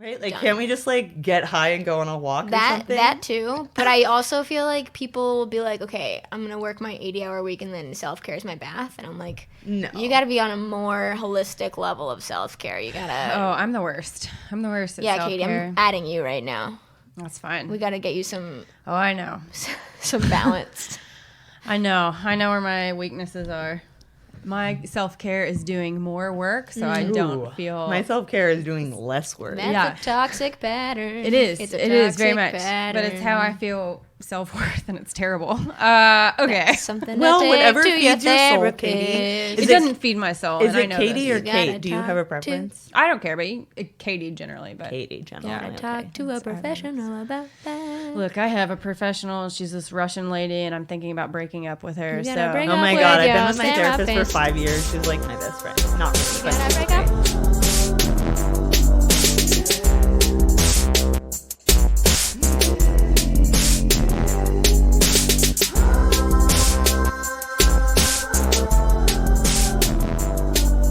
Right? Like, Done. can't we just, like, get high and go on a walk or something? That too. But I also feel like people will be like, okay, I'm going to work my 80-hour week and then self-care is my bath. And I'm like, No. you got to be on a more holistic level of self-care. You got to... Oh, I'm the worst. I'm the worst at Yeah, self-care. Katie, I'm adding you right now. That's fine. We got to get you some Oh, I know. balance. I know where my weaknesses are. My self-care is doing more work, so I don't feel... My self-care is doing less work. That's Yeah. a toxic pattern. It is. It's a It is very toxic much. pattern. But it's how I feel self-worth, and it's terrible. Okay. Something Well, to take whatever to your feeds your soul, therapist. Katie. It doesn't feed my soul, Is and I it know Katie this. or You gotta Kate? Do you have a talk preference? I don't care, but Katie generally. But Katie, generally. Gotta talk to a professional about that. look, I have a professional. She's this Russian lady, and I'm thinking about breaking up with her. You So gotta break Oh up my with god, I've your been with my therapist for therapist. 5 years. She's like my best friend. Not really, but Gotta she's break up. great.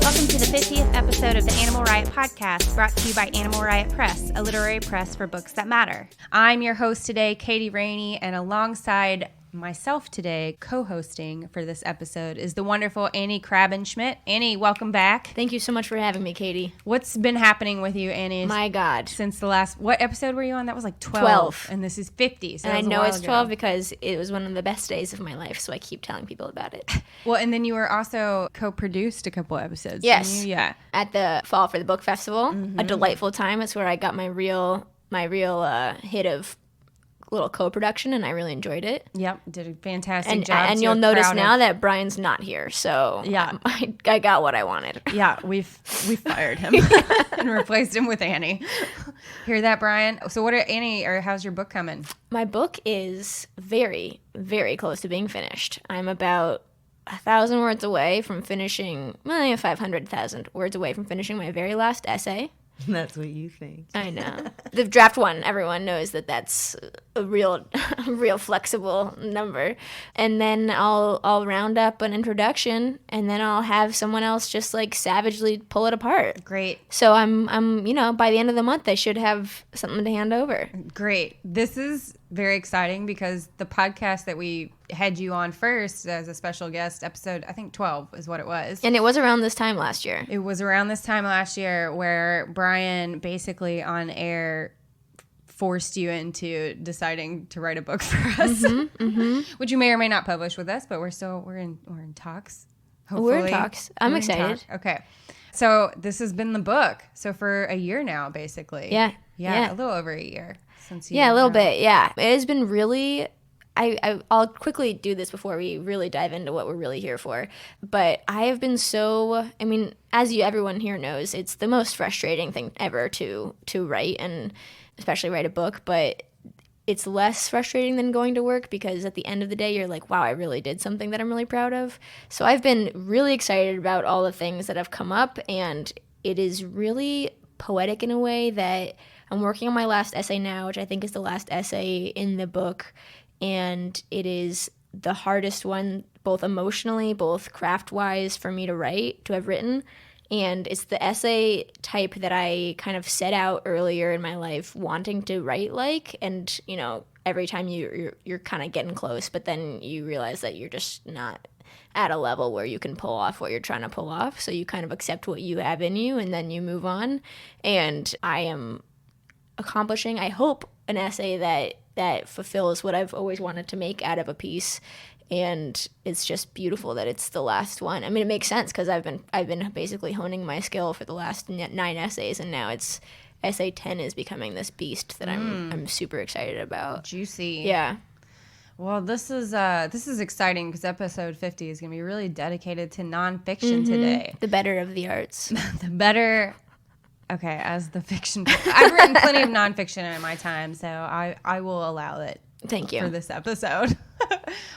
Welcome to the 50th episode of the Animal Riot Podcast, brought to you by Animal Riot Press, a literary press for books that matter. I'm your host today, Katie Rainey, and alongside myself today, co-hosting for this episode, is the wonderful Annie Krabenschmidt. Annie, welcome back. Thank you so much for having me, Katie. What's been happening with you, Annie? My God. Since the last, what episode were you on? That was like 12. 12. And this is 50. So And that I was a know while it's ago. 12 because it was one of the best days of my life, so I keep telling people about it. Well, and then you were also co-produced a couple episodes. Yes. Didn't you? Yeah. At the Fall for the Book Festival, Mm-hmm. a delightful time. It's where I got my real hit of little co-production, and I really enjoyed it. Yep. Did a fantastic And job. and So you'll we're notice proud now of- that Brian's not here, so Yeah. I got what I wanted. Yeah, we fired him and replaced him with Annie. Hear that, Brian? So what are Annie, or how's your book coming? My book is very, very close to being finished. I'm about 1,000 words away from finishing, 500,000 words away from finishing my very last essay. That's what you think. I know. The draft one, everyone knows that that's a real flexible number. And then I'll round up an introduction, and then I'll have someone else just like savagely pull it apart. Great. So I'm by the end of the month I should have something to hand over. Great. This is very exciting because the podcast that we had you on first as a special guest, episode, I think 12 is what it was. And it was around this time last year. It was around this time last year where Brian basically on air forced you into deciding to write a book for us, which you may or may not publish with us, but we're in talks. Hopefully. We're in talks. I'm We're in excited. talks. Okay. So this has been the book. So for a year now, basically. Yeah. Yeah. A little over a year since you. Yeah, a little bit. Yeah. It has been really. I'll quickly do this before we really dive into what we're really here for. But I have been as everyone here knows, it's the most frustrating thing ever to write, and especially write a book. But it's less frustrating than going to work because at the end of the day, you're like, wow, I really did something that I'm really proud of. So I've been really excited about all the things that have come up, and it is really poetic in a way that I'm working on my last essay now, which I think is the last essay in the book. And it is the hardest one, both emotionally, both craft-wise, for me to have written. And it's the essay type that I kind of set out earlier in my life wanting to write like. And, every time you're kind of getting close, but then you realize that you're just not at a level where you can pull off what you're trying to pull off. So you kind of accept what you have in you, and then you move on. And I am accomplishing, I hope, an essay that fulfills what I've always wanted to make out of a piece. And it's just beautiful that it's the last one. I mean, it makes sense because I've been basically honing my skill for the last 9 essays, and now it's essay 10 is becoming this beast that I'm super excited about. Juicy. Yeah. Well, this is exciting because episode 50 is going to be really dedicated to nonfiction today. The better of the arts. The better. Okay, as the fiction. I've written plenty of nonfiction in my time, so I will allow it. Thank you. For this episode.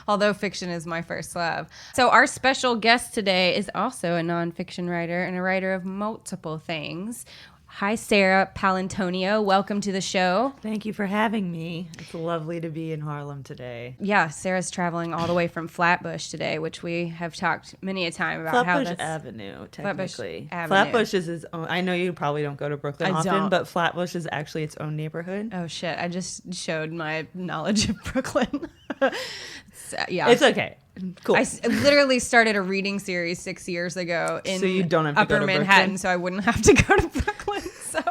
Although fiction is my first love. So our special guest today is also a nonfiction writer and a writer of multiple things. Hi, Sarah Palantonio. Welcome to the show. Thank you for having me. It's lovely to be in Harlem today. Yeah, Sarah's traveling all the way from Flatbush today, which we have talked many a time about how Flatbush that's Avenue, technically. Avenue. Flatbush is its own. I know you probably don't go to Brooklyn I often, don't. but Flatbush is actually its own neighborhood. Oh shit! I just showed my knowledge of Brooklyn. Yeah, It's okay. Cool. literally started a reading series 6 years ago in So you don't have to Upper go to Manhattan, Brooklyn? so I wouldn't have to go to Brooklyn. So.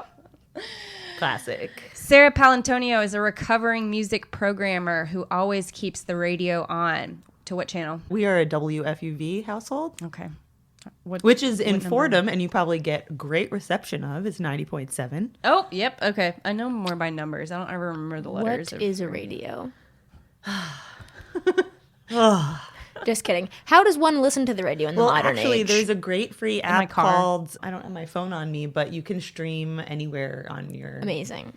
Classic. Sarah Palantonio is a recovering music programmer who always keeps the radio on. To what channel? We are a WFUV household, Okay. What, which is in what number? Fordham, and you probably get great reception of. It's 90.7. Oh, yep. Okay. I know more by numbers. I don't ever remember the letters. What is a radio? Just kidding. How does one listen to the radio in the modern actually, age? there's a great free my app car. called, I don't have my phone on me, but you can stream anywhere on your Amazing.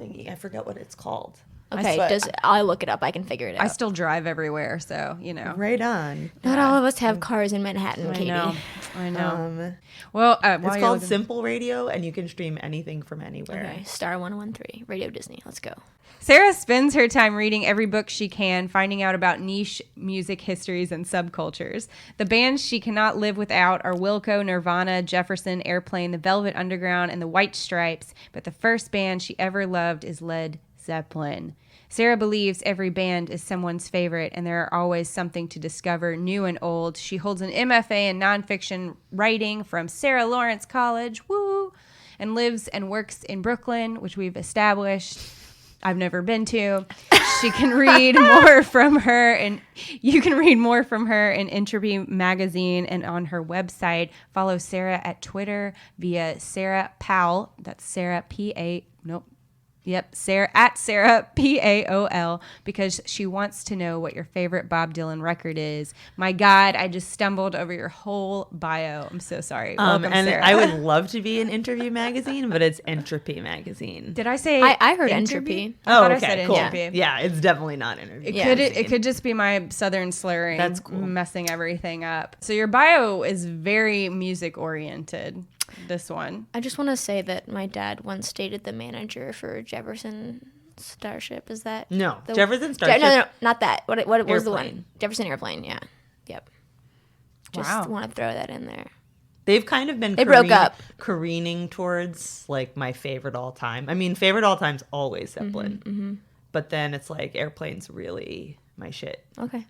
thingy. I forget what it's called. Okay, I'll look it up. I can figure it out. I still drive everywhere, so, you know. Right on. Not all of us have cars in Manhattan, Katie. I know. It's Well, while you're called looking- Simple Radio, and you can stream anything from anywhere. Okay, Star 113, Radio Disney. Let's go. Sarah spends her time reading every book she can, finding out about niche music histories and subcultures. The bands she cannot live without are Wilco, Nirvana, Jefferson, Airplane, the Velvet Underground, and the White Stripes. But the first band she ever loved is Led Zeppelin. Sarah believes every band is someone's favorite, and there are always something to discover, new and old. She holds an MFA in nonfiction writing from Sarah Lawrence College, woo, and lives and works in Brooklyn, which we've established. I've never been to. She can read more from her, and you can read more from her in Entropy Magazine and on her website. Follow Sarah at Twitter via Sarah Powell. That's Sarah Sarah at Sarah Paol, because she wants to know what your favorite Bob Dylan record is. My God, I just stumbled over your whole bio. I'm so sorry. Welcome, And Sarah. I would love to be an Interview Magazine, but it's Entropy Magazine. Did I say? I heard Entropy. I thought I said cool. Entropy. Yeah, it's definitely not Interview. It could just be my southern slurring. That's cool. Messing everything up. So your bio is very music oriented. This one. I just want to say that my dad once dated the manager for Jefferson Starship. Is that No, the- Jefferson Starship. No, not that. What was the one? Airplane. Jefferson Airplane. Yeah. Yep. Just Wow. want to throw that in there. They've kind of been They broke up. careening towards like my favorite all time. I mean, favorite all time's always Mm-hmm, Zeppelin. But then it's like Airplane's really my shit. Okay.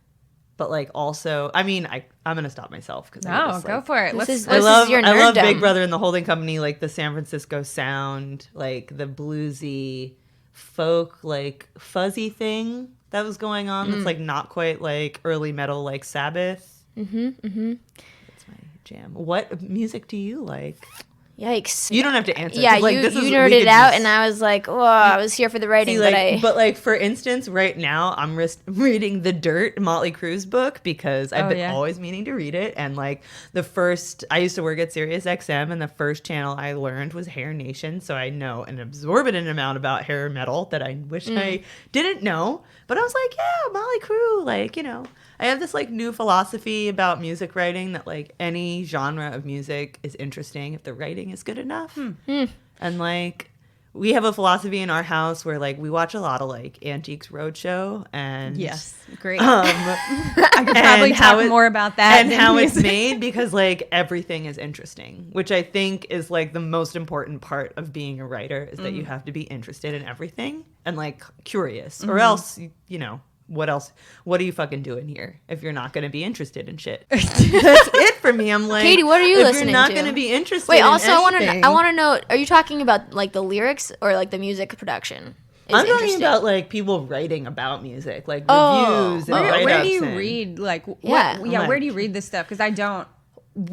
But like also, I mean, I'm gonna stop myself because Oh, go for it. This is I love your I love nerddom. Big Brother and the Holding Company, like the San Francisco sound, like the bluesy folk, like fuzzy thing that was going on. That's like not quite like early metal, like Sabbath. That's my jam. What music do you like? Yikes. You don't have to answer. Yeah, 'cause, like, you this is- we nerded could out, just- and I was like, oh, I was here for the writing, See, but like, I. but like for instance, right now I'm reading The Dirt, Motley Crue's book, because I've been always meaning to read it. And like I used to work at Sirius XM, and the first channel I learned was Hair Nation, so I know an exorbitant amount about hair metal that I wish I didn't know. But I was like, yeah, Motley Crue, like, you know. I have this like new philosophy about music writing that like any genre of music is interesting if the writing is good enough. And like we have a philosophy in our house where like we watch a lot of like Antiques Roadshow and Yes, great. I could probably talk more about that and than how it's music. made, because like everything is interesting, which I think is like the most important part of being a writer, is that you have to be interested in everything and like curious, or else you know. What else? What are you fucking doing here if you're not going to be interested in shit? That's it for me. I'm like, Katie, what are you if listening you're not to? going to be interested Wait, in also, anything, I want to know, are you talking about like the lyrics or like the music production? I'm talking about like people writing about music, like reviews and Where write-ups do you and- read like Yeah. where do you read this stuff? Because I don't.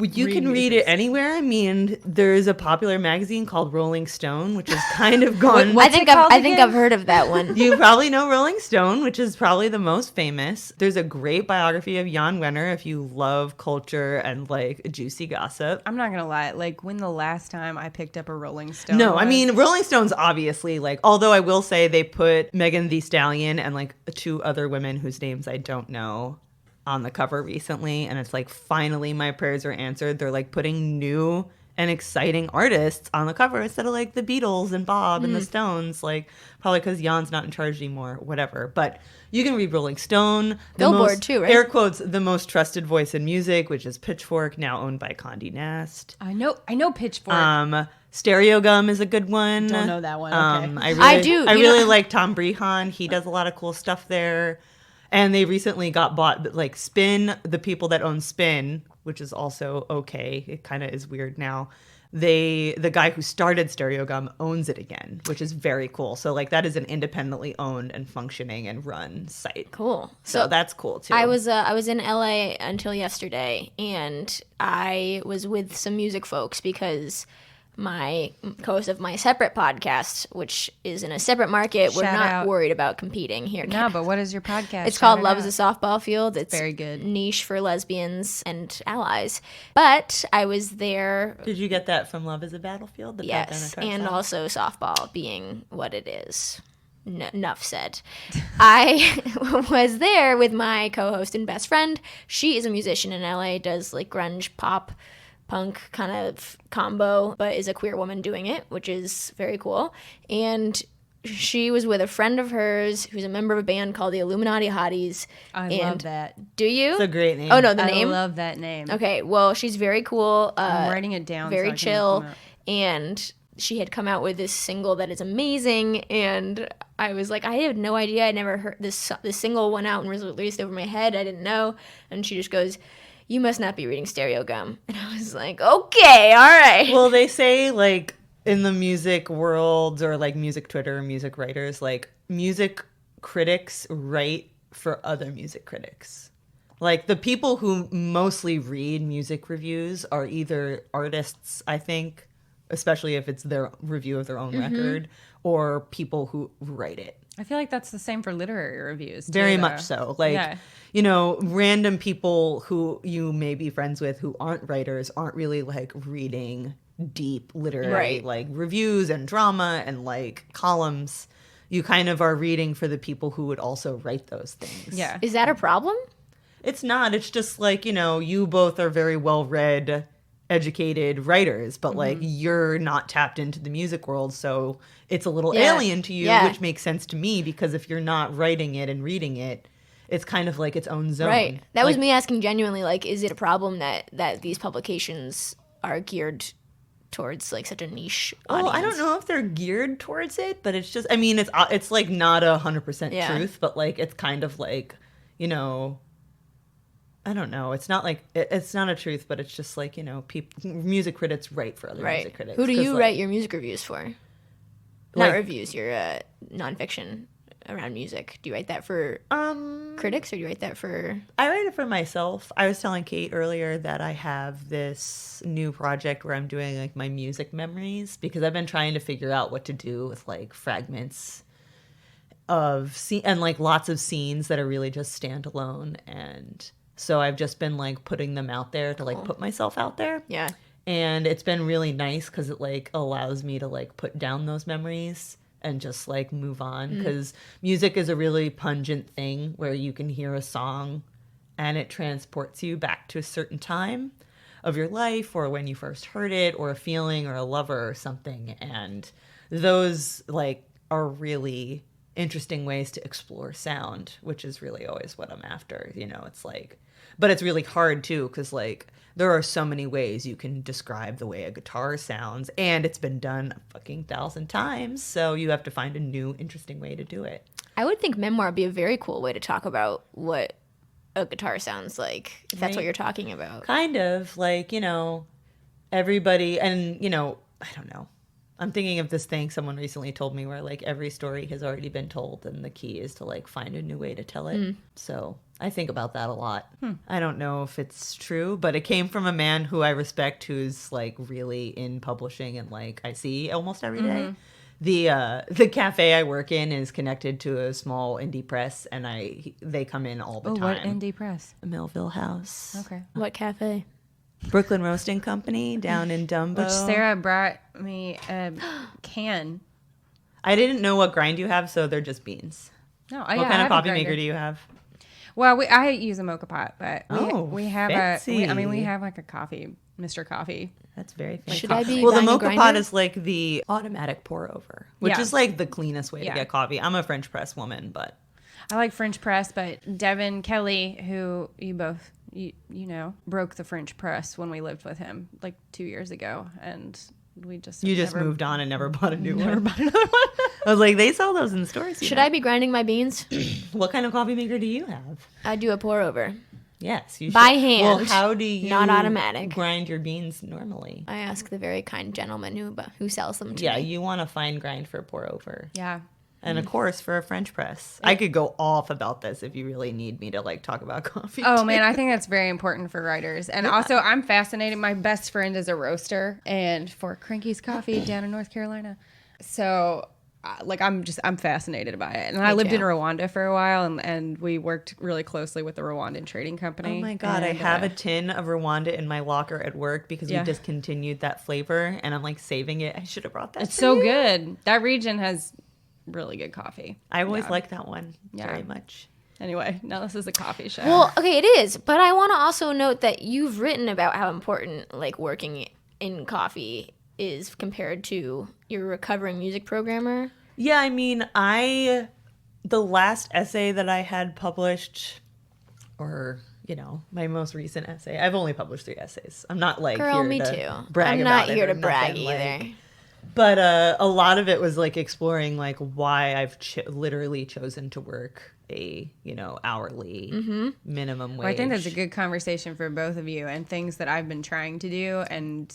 You can read it anywhere. I mean, there's a popular magazine called Rolling Stone, which has kind of gone. I think called I've again? heard of that one. You probably know Rolling Stone, which is probably the most famous. There's a great biography of Jan Wenner if you love culture and like juicy gossip. I'm not gonna lie. Like, when the last time I picked up a Rolling Stone? No, I was? mean, Rolling Stone's obviously like, although I will say they put Megan Thee Stallion and like two other women whose names I don't know on the cover recently, and it's like finally my prayers are answered. They're like putting new and exciting artists on the cover instead of like the Beatles and Bob and the Stones, like probably because Jan's not in charge anymore, whatever. But you can read Rolling Stone, Billboard too, right? Air quotes, the most trusted voice in music, which is Pitchfork, now owned by Condé Nast. I know Pitchfork. Stereogum is a good one. Don't know that one. Okay. I do. I really like Tom Brehan. He does a lot of cool stuff there. And they recently got bought, like Spin, the people that own Spin, which is also okay. It kind of is weird now. The guy who started Stereogum owns it again, which is very cool. So like that is an independently owned and functioning and run site. Cool. So that's cool too. I was in LA until yesterday, and I was with some music folks because my co-host of my separate podcast, which is in a separate market, we're not worried about competing here. No, but what is your podcast? It's called Love is a Softball Field. It's very good. Niche for lesbians and allies. But I was there. Did you get that from Love is a Battlefield? Yes, and also softball being what it is. Enough said. I was there with my co-host and best friend. She is a musician in LA, does like grunge, pop, punk kind of combo, but is a queer woman doing it, which is very cool. And she was with a friend of hers who's a member of a band called the Illuminati Hotties. I love that. Do you? It's a great name. Oh, no, the name? I love that name. Okay, well, she's very cool. I'm writing it down. Very so chill. And she had come out with this single that is amazing. And I was like, I had no idea. I never heard this single went out and was released over my head. I didn't know. And she just goes, you must not be reading Stereogum. And I was like, okay, all right. Well, they say, like, in the music world or, like, music Twitter, music writers, like, music critics write for other music critics. Like, the people who mostly read music reviews are either artists, I think, especially if it's their review of their own record, or people who write it. I feel like that's the same for literary reviews. Very much so. Like, you know, random people who you may be friends with who aren't writers aren't really like reading deep literary like reviews and drama and like columns. You kind of are reading for the people who would also write those things. Yeah. Is that a problem? It's not. It's just like, you know, you both are very well read, educated writers, but like you're not tapped into the music world, so it's a little alien to you, which makes sense to me because if you're not writing it and reading it, it's kind of like its own zone. Right. That like, was me asking genuinely, like, is it a problem that these publications are geared towards like such a niche audience? Well, I don't know if they're geared towards it, but it's just, I mean, it's like not 100% truth, but like it's kind of like, you know, I don't know. It's not like it's not a truth, but it's just like, you know, music critics write for other music critics. Who do you like, write your music reviews for? Not reviews, your nonfiction around music. Do you write that for critics, or do you write that for? I write it for myself. I was telling Kate earlier that I have this new project where I'm doing like my music memories because I've been trying to figure out what to do with like fragments of and like lots of scenes that are really just standalone, and so I've just been like putting them out there to like put myself out there. Yeah. And it's been really nice because it like allows me to like put down those memories and just like move on, because music is a really pungent thing where you can hear a song and it transports you back to a certain time of your life or when you first heard it or a feeling or a lover or something. And those like are really interesting ways to explore sound, which is really always what I'm after. You know, it's like, but it's really hard too, because like there are so many ways you can describe the way a guitar sounds, and it's been done a fucking 1,000 times, so you have to find a new interesting way to do it. I would think memoir would be a very cool way to talk about what a guitar sounds like, if that's what you're talking about. Kind of like, you know, everybody, and you know, I don't know, I'm thinking of this thing someone recently told me where like every story has already been told and the key is to like find a new way to tell it. So I think about that a lot. I don't know if it's true, but it came from a man who I respect, who's like really in publishing and like I see almost every day. The cafe I work in is connected to a small indie press, and they come in all the time. What indie press? Millville House. Okay. What cafe? Brooklyn Roasting Company down in Dumbo. Which Sarah brought me a can. I didn't know what grind you have, so they're just beans. No, What kind of coffee maker do you have? Well, I use a mocha pot, but we have fancy. we have like a coffee, Mr. Coffee. That's very fancy. Should I be well, the buying a mocha pot grinder? is like the automatic pour over, which Yeah. is like the cleanest way Yeah. to get coffee. I'm a French press woman, but I like French press, but Devin Kelly, who you both you know, broke the French press when we lived with him like 2 years ago, and we just never moved on and never bought a new one. bought another one. I was like, they sell those in the stores. Should I be grinding my beans? What kind of coffee maker do you have? I do a pour over. Yes, you should. By hand, Well, how do you not automatic. grind your beans normally? I ask the very kind gentleman who sells them to Yeah, me. you want a fine grind for a pour over. Yeah. And of course for a French press. I could go off about this if you really need me to like talk about coffee. Oh too. man, I think that's very important for writers. And also I'm fascinated. My best friend is a roaster and for Cranky's Coffee down in North Carolina. So I'm fascinated by it. And I lived in too. Rwanda for a while and we worked really closely with the Rwandan Trading Company. Oh my god, I And, have a tin of Rwanda in my locker at work because Yeah. we discontinued that flavor and I'm like saving it. I should have brought that. It's for so you. good. That region has really good coffee. I always Yeah. liked that one Yeah. very much. Anyway, now this is a coffee show. Well, okay, it is, but I want to also note that you've written about how important like working in coffee is compared to your recovering music programmer. Yeah, I mean, the last essay that I had published, or my most recent essay. I've only published 3 essays. I'm not like Girl, here me to too. brag I'm about not it here or to brag nothing, either. like- but a lot of it was like exploring like why I've literally chosen to work a hourly minimum wage. Well, I think that's a good conversation for both of you and things that I've been trying to do and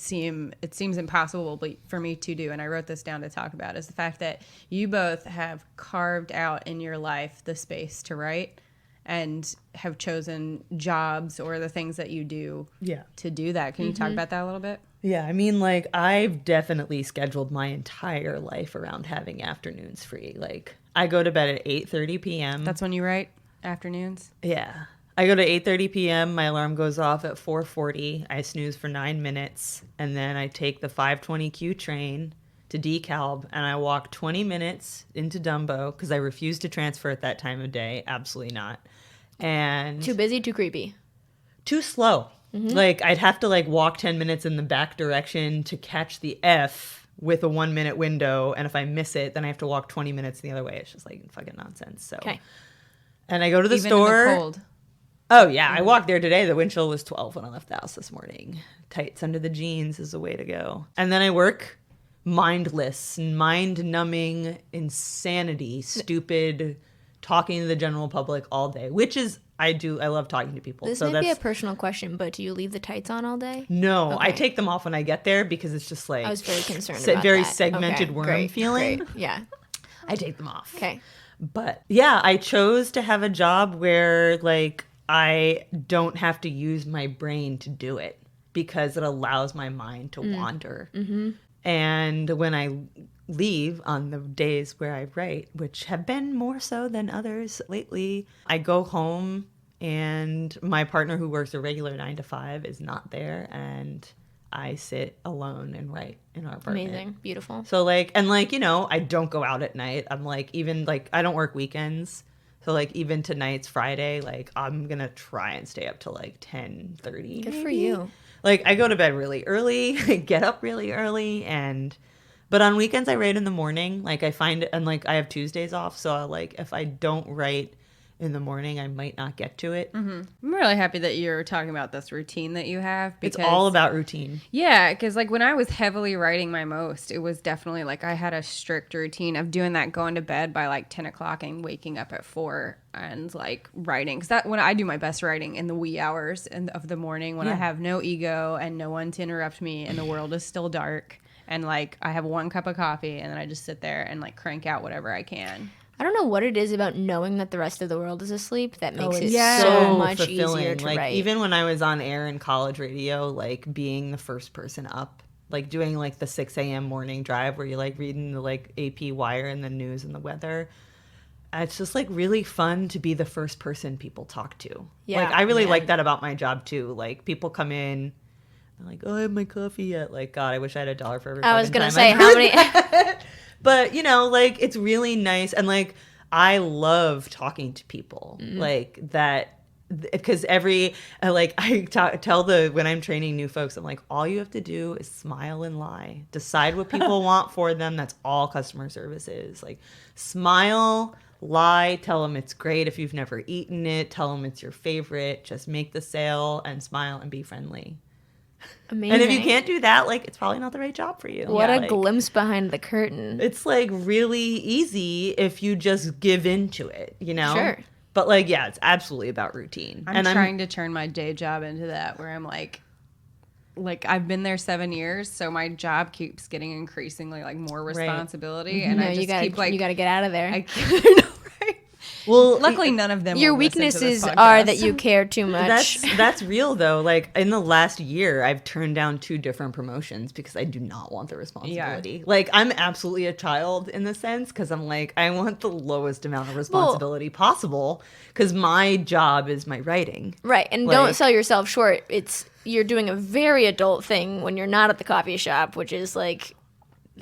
it seems impossible for me to do. And I wrote this down to talk about is the fact that you both have carved out in your life the space to write and have chosen jobs or the things that you do to do that. Can you talk about that a little bit? Yeah, I mean, like, I've definitely scheduled my entire life around having afternoons free. Like, I go to bed at 8:30 p.m. That's when you write afternoons? Yeah. I go to 8:30 p.m. My alarm goes off at 4:40. I snooze for 9 minutes. And then I take the 5:20 Q train to DeKalb. And I walk 20 minutes into Dumbo because I refuse to transfer at that time of day. Absolutely not. And Too busy, too creepy. too slow. Like, I'd have to like walk 10 minutes in the back direction to catch the F with a 1 minute window. And if I miss it, then I have to walk 20 minutes the other way. It's just like fucking nonsense. So, Okay. and I go to the Even store. in the cold. Oh yeah, I walked there today. The wind chill was 12 when I left the house this morning. Tights under the jeans is the way to go. And then I work mindless, mind-numbing insanity, stupid, talking to the general public all day, which is I love talking to people. This so might be a that's personal question, but do you leave the tights on all day? no, I Okay. take them off when I get there because it's just like I was very concerned about very that. segmented Okay, worm great, feeling. great. Yeah. I take them off. Okay. But yeah, I chose to have a job where like I don't have to use my brain to do it because it allows my mind to wander. Mm-hmm. And when I leave on the days where I write, which have been more so than others lately, I go home and my partner who works a regular 9 to 5 is not there and I sit alone and write in our apartment. Amazing. Beautiful. So like, and like, I don't go out at night. I'm like, even like, I don't work weekends. So like, even tonight's Friday, like I'm going to try and stay up till like 10:30. Good for maybe. you. Like I go to bed really early, get up really early. But on weekends I write in the morning. Like I find it, and like I have Tuesdays off. So I, like, if I don't write in the morning, I might not get to it. I'm really happy that you're talking about this routine that you have. It's Because, all about routine. Yeah, because like when I was heavily writing my most, it was definitely like I had a strict routine of doing that, going to bed by like 10 o'clock and waking up at 4 and like writing. Because that when I do my best writing in the wee hours of the morning when I have no ego and no one to interrupt me and the world is still dark. And like I have 1 cup of coffee and then I just sit there and like crank out whatever I can. I don't know what it is about knowing that the rest of the world is asleep that makes it yeah. so much easier to like write. even when I was on air in college radio, like being the first person up, like doing like the 6 a.m. morning drive where you're like reading the like AP Wire and the news and the weather. It's just like really fun to be the first person people talk to. Yeah, like I really man. like that about my job too. Like people come in, they're like, "Oh, I have my coffee yet." Like, God, I wish I had $1 for every. I was fucking gonna time say I've how heard many. that. But like it's really nice, and like I love talking to people like that. Because when I'm training new folks, I'm like, all you have to do is smile and lie. Decide what people want for them. That's all customer service is. Like, smile, lie, tell them it's great if you've never eaten it. Tell them it's your favorite. Just make the sale and smile and be friendly. Amazing. And if you can't do that, like, it's probably not the right job for you. What a glimpse behind the curtain. It's like really easy if you just give into it, you know? Sure. But like, yeah, it's absolutely about routine. I'm trying to turn my day job into that, where I'm like I've been there 7 years, so my job keeps getting increasingly like more responsibility, and I just keep like, you got to get out of there. I know, right? Well, Luckily, none of them. Your will listen to this weaknesses podcast. are that you care too much. That's real though. Like in the last year, I've turned down 2 different promotions because I do not want the responsibility. Yeah. Like I'm absolutely a child in the sense because I'm like I want the lowest amount of responsibility possible because my job is my writing. Right, and Like- don't sell yourself short. You're doing a very adult thing when you're not at the coffee shop, which is like,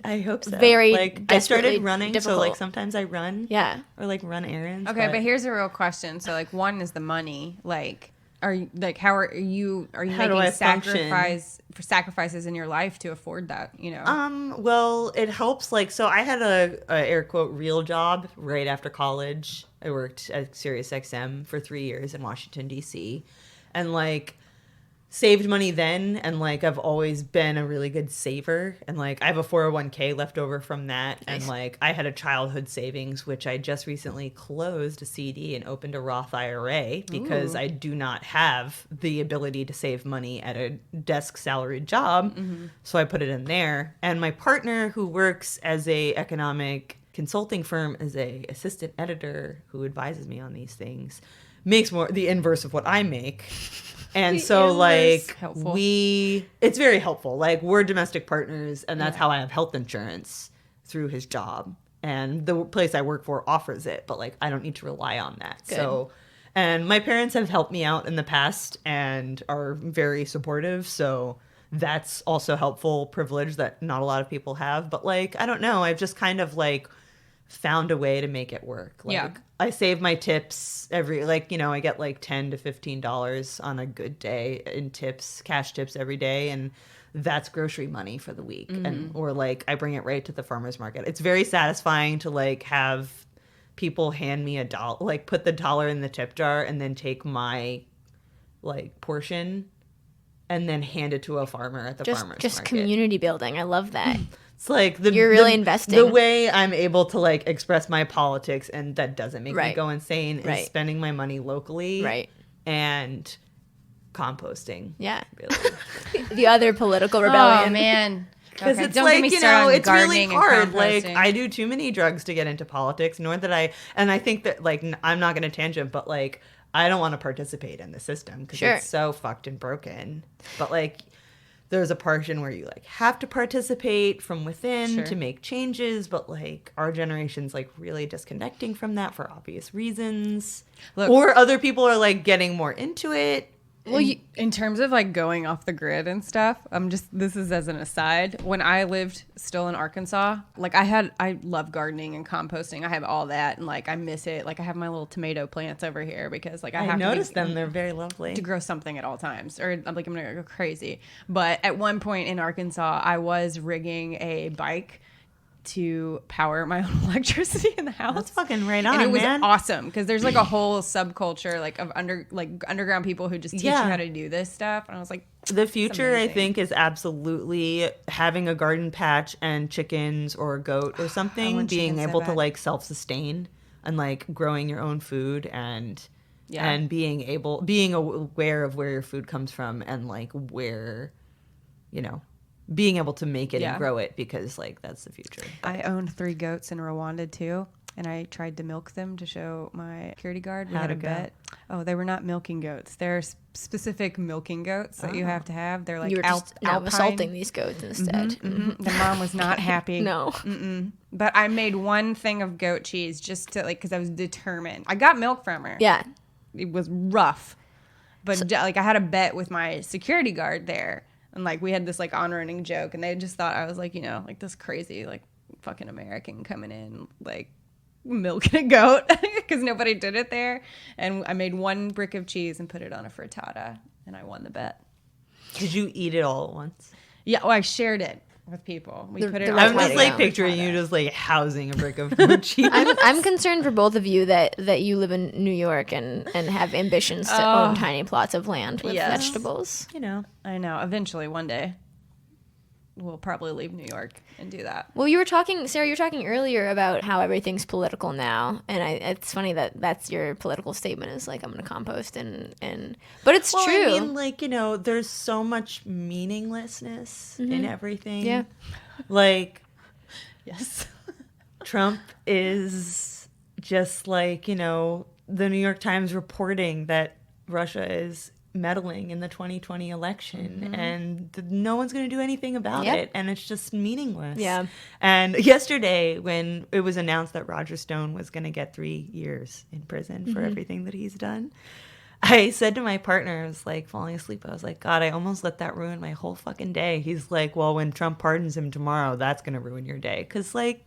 I hope so. Very like I desperately started running, difficult. so like sometimes I run. yeah. Or like run errands. Okay, but here's a real question. So like, one is the money. Like, are you like how are you How do making I function? sacrifices in your life to afford that? You know. Well, it helps. Like, so I had a air quote real job right after college. I worked at SiriusXM for 3 years in Washington D.C. and like saved money then, and like I've always been a really good saver, and like I have a 401k left over from that. Nice. And like I had a childhood savings which I just recently closed a CD and opened a Roth IRA because I do not have the ability to save money at a desk salaried job. So I put it in there, and my partner who works as a economic consulting firm is a assistant editor who advises me on these things, makes more the inverse of what I make. And so like Helpful. it's very helpful. Like we're domestic partners, and that's how I have health insurance through his job. And the place I work for offers it, but like I don't need to rely on that. Good. So, and my parents have helped me out in the past and are very supportive. So that's also helpful privilege that not a lot of people have. But like, I don't know. I've just kind of like found a way to make it work. Like Yeah. I save my tips every, like, you know, I get like $10 to $15 on a good day in tips, cash tips every day. And that's grocery money for the week. And, or like I bring it right to the farmer's market. It's very satisfying to like have people hand me $1, like put the $1 in the tip jar and then take my like portion and then hand it to a farmer at the farmer's market. Just community building. I love that. It's like You're really investing. The way I'm able to like express my politics and that doesn't make me Right. go insane Right. is spending my money locally, Right. and composting. Yeah. Really. The other political Oh rebellion. man. Because Okay, it's don't like, get me you started know, on it's really gardening and hard. Like composting. I do too many drugs to get into politics, nor that and I think that like I'm not going to tangent, but like I don't want to participate in the system because Sure. it's so fucked and broken. But like there's a portion where you like have to participate from within Sure. to make changes, but like our generation's like really disconnecting from that for obvious reasons. Look- or other people are like getting more into it. Well, in terms of like going off the grid and stuff, this is as an aside. When I lived still in Arkansas, like I love gardening and composting. I have all that, and like I miss it. Like I have my little tomato plants over here because like I I have noticed to them. They're very lovely. to grow something at all times, or I'm gonna go crazy. But at one point in Arkansas, I was rigging a bike to power my own electricity in the house. That's fucking right on, and it was man. awesome because there's like a whole subculture like of underground people who just teach Yeah. you how to do this stuff. And I was like, The future, I amazing. think, is absolutely having a garden patch and chickens or a goat or something, want being chickens so able to bad. like self-sustain and like growing your own food and Yeah. and being aware of where your food comes from and like where, you know, being able to make it Yeah. and grow it because like that's the future. I owned 3 goats in Rwanda too. And I tried to milk them to show my security guard. We How'd had a it go? bet. Oh, they were not milking goats. They're specific milking goats that you have to have. They're like You were just now alpine. assaulting these goats instead. Mhm. The mom was not happy. No. But I made one thing of goat cheese just to like, because I was determined. I got milk from her. Yeah. It was rough. But like I had a bet with my security guard there. And like we had this like on-running joke, and they just thought I was like, you know, like this crazy like fucking American coming in like milking a goat because nobody did it there. And I made one brick of cheese and put it on a frittata, and I won the bet. Did you eat it all at once? Yeah, well, I shared it with people. We put it. I'm just like picturing you just like housing a brick of cheese. I'm concerned for both of you that you live in New York and have ambitions to own tiny plots of land with vegetables. You know, I know. Eventually, one day, we'll probably leave New York and do that. Well, Sarah, you were talking earlier about how everything's political now, and it's funny that that's your political statement is like, I'm going to compost but it's true. I mean, like, you know, there's so much meaninglessness in everything. Yeah. Like, Yes. Trump is just like, you know, the New York Times reporting that Russia is meddling in the 2020 election and no one's going to do anything about it, and it's just meaningless. Yeah. And yesterday when it was announced that Roger Stone was going to get 3 years in prison for everything that he's done, I said to my partner, I was like falling asleep, I was like, God, I almost let that ruin my whole fucking day. He's like, well, when Trump pardons him tomorrow, that's going to ruin your day. Because like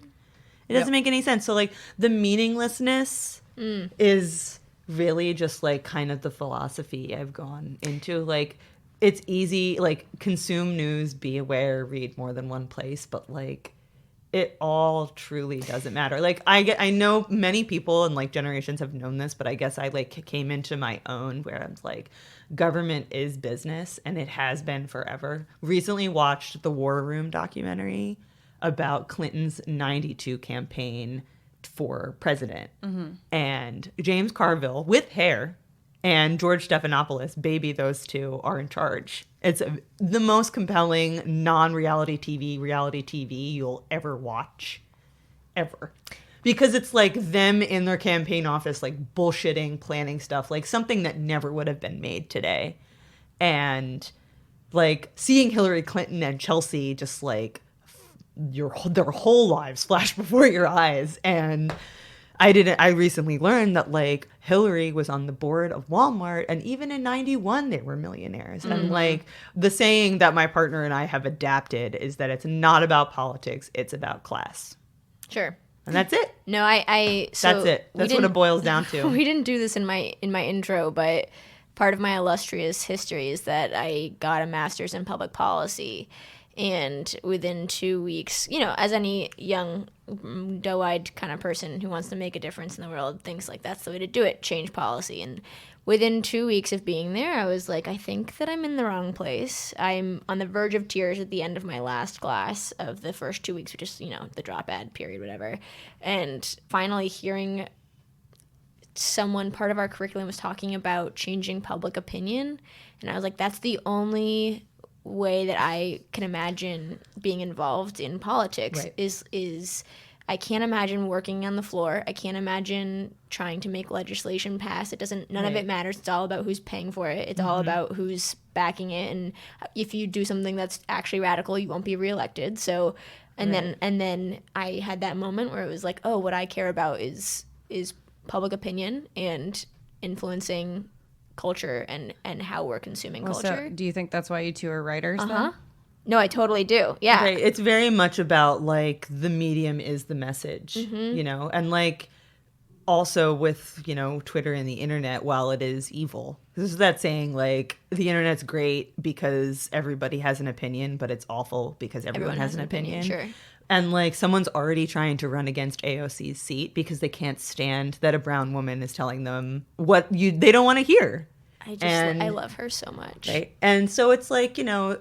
it doesn't make any sense. So like the meaninglessness is really just like kind of the philosophy I've gone into. Like, it's easy, like, consume news, be aware, read more than one place, but like it all truly doesn't matter. Like, I know many people and like generations have known this, but I guess I like came into my own where I'm like, government is business, and it has been forever. Recently watched the War Room documentary about Clinton's 92 campaign for president. And James Carville with hair and George Stephanopoulos, baby, those two are in charge. It's the most compelling non-reality TV you'll ever watch, ever. Because it's like them in their campaign office, like bullshitting, planning stuff, like something that never would have been made today. And like seeing Hillary Clinton and Chelsea just like their whole lives flash before your eyes. And I recently learned that like Hillary was on the board of Walmart, and even in 91 they were millionaires. And like the saying that my partner and I have adapted is that it's not about politics, it's about class. Sure. And that's it. No, so that's it. That's what it boils down to. We didn't do this in my intro, but part of my illustrious history is that I got a master's in public policy. And within 2 weeks, you know, as any young, doe-eyed kind of person who wants to make a difference in the world thinks like that's the way to do it, change policy. And within 2 weeks of being there, I was like, I think that I'm in the wrong place. I'm on the verge of tears at the end of my last class of the first 2 weeks, which is, you know, the drop ad period, whatever. And finally hearing someone, part of our curriculum was talking about changing public opinion. And I was like, that's the only way that I can imagine being involved in politics. Right. is I can't imagine working on the floor. I can't imagine trying to make legislation pass. None of it matters. It's all about who's paying for it. It's all about who's backing it. And if you do something that's actually radical, you won't be reelected. So, and then I had that moment where it was like, oh, what I care about is public opinion and influencing culture and how we're consuming culture. So do you think that's why you two are writers then? No, I totally do. Yeah. Right. It's very much about like the medium is the message, you know, and like also with, you know, Twitter and the internet, while it is evil, this is that saying like the internet's great because everybody has an opinion, but it's awful because everyone has an opinion. Sure. And like someone's already trying to run against AOC's seat because they can't stand that a brown woman is telling them what they don't want to hear. I love her so much. Right. And so it's like, you know,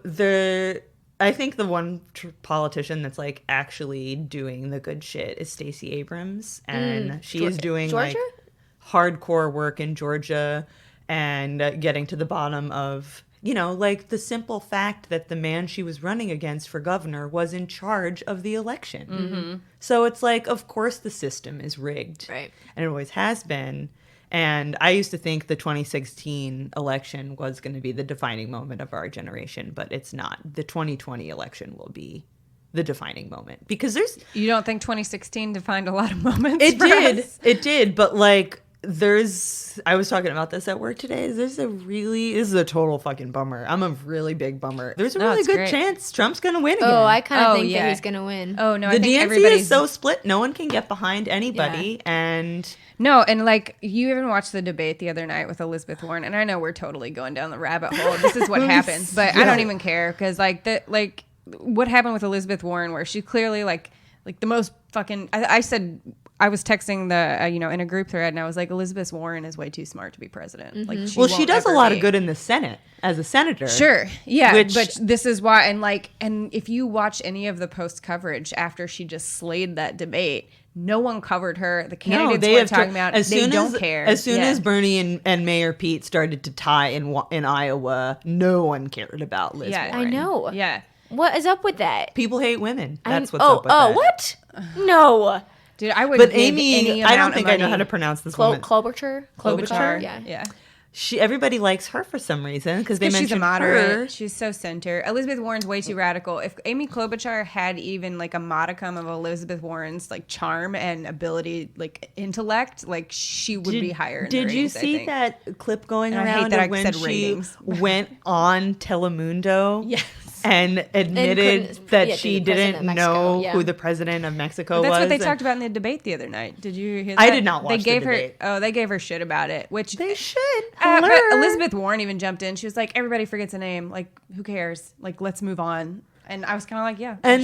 I think the one politician that's like actually doing the good shit is Stacey Abrams, and she is doing Georgia? like hardcore work in Georgia and getting to the bottom of, you know, like the simple fact that the man she was running against for governor was in charge of the election. So it's like, of course the system is rigged. Right. And it always has been. And I used to think the 2016 election was going to be the defining moment of our generation, but it's not. The 2020 election will be the defining moment because You don't think 2016 defined a lot of moments? It did. But like I was talking about this at work today. This is a total fucking bummer. I'm a really big bummer. There's a really good chance Trump's going to win again. Oh, I kind of think that he's going to win. Oh, no, the DNC is so split. No one can get behind anybody. And no, and like you even watched the debate the other night with Elizabeth Warren, and I know we're totally going down the rabbit hole. This is what happens, but I don't even care because like what happened with Elizabeth Warren, where she clearly like the most fucking. I said. I was texting in a group thread, and I was like, Elizabeth Warren is way too smart to be president. Mm-hmm. Like, she does a lot of good in the Senate as a senator. Sure, yeah, but this is why, and if you watch any of the post coverage after she just slayed that debate, no one covered her. The candidates were talking about they don't care. As soon as Bernie and Mayor Pete started to tie in Iowa, no one cared about Liz Warren. I know. Yeah, what is up with that? People hate women. That's what's up with that. Oh, what? No. Dude, I would. But Amy, I don't think I know how to pronounce this woman. Klobuchar. Yeah. Everybody likes her for some reason because they mentioned she's a moderate. her. She's so center. Elizabeth Warren's way too radical. If Amy Klobuchar had even like a modicum of Elizabeth Warren's like charm and ability, like intellect, like she would be higher. Did you see that clip going around that when she ratings. went on Telemundo? Yes. And admitted that she didn't know who the president of Mexico was. That's what they talked about in the debate the other night. Did you hear that? I did not watch the debate. They gave her shit about it, which they should. But Elizabeth Warren even jumped in. She was like, everybody forgets a name. Like, who cares? Like, let's move on. And I was kind of like, yeah. And,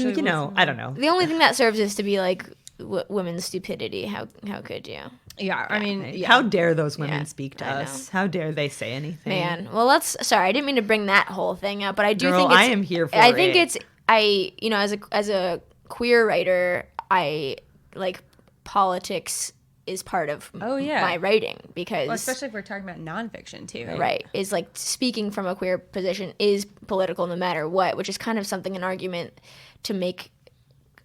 I don't know. The only thing that serves is to be like women's stupidity. How could you? Yeah, I mean, how dare those women speak to us? How dare they say anything? Man, well, sorry, I didn't mean to bring that whole thing up, but I do think I am here for it. I think as a queer writer, I like politics is part of my writing because especially if we're talking about nonfiction too. Right. Is like speaking from a queer position is political no matter what, which is kind of an argument to make.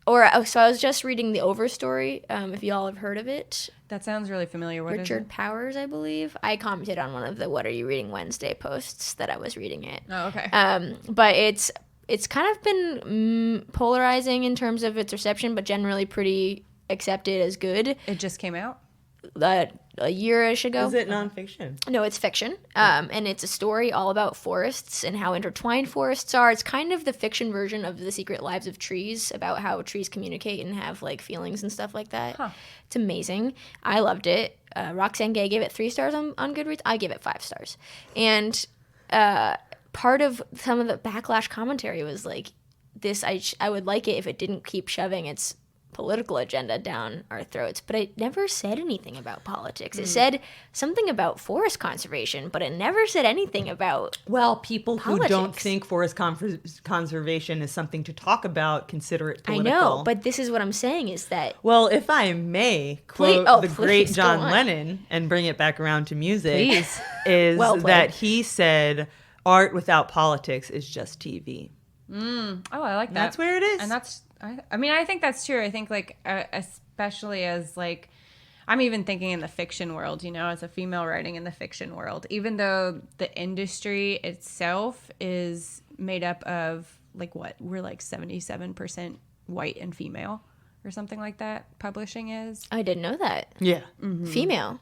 So I was just reading The Overstory, if y'all have heard of it. That sounds really familiar. What Richard Powers, I believe. I commented on one of the What Are You Reading Wednesday posts that I was reading it. Oh, okay. But it's kind of been polarizing in terms of its reception, but generally pretty accepted as good. It just came out? A year-ish ago. Is it nonfiction? No, it's fiction. And it's a story all about forests and how intertwined forests are. It's kind of the fiction version of The Secret Lives of Trees, about how trees communicate and have like feelings and stuff like that. Huh. It's amazing. I loved it. Roxane Gay gave it 3 stars on Goodreads. I gave it 5 stars. And part of some of the backlash commentary was like, I would like it if it didn't keep shoving its political agenda down our throats, but it never said anything about politics. It said something about forest conservation, but it never said anything about people politics. Who don't think forest conservation is something to talk about consider it political. I know, but this is what I'm saying is that... Well, if I may quote the great John Lennon and bring it back around to music, is that he said, art without politics is just TV. Oh, I like that. That's where it is. And that's... I mean, I think that's true. I think, like, especially as, like, I'm even thinking in the fiction world, as a female writing in the fiction world, even though the industry itself is made up of, like, we're like 77% white and female or something like that, publishing is. I didn't know that. Yeah. Mm-hmm. Female.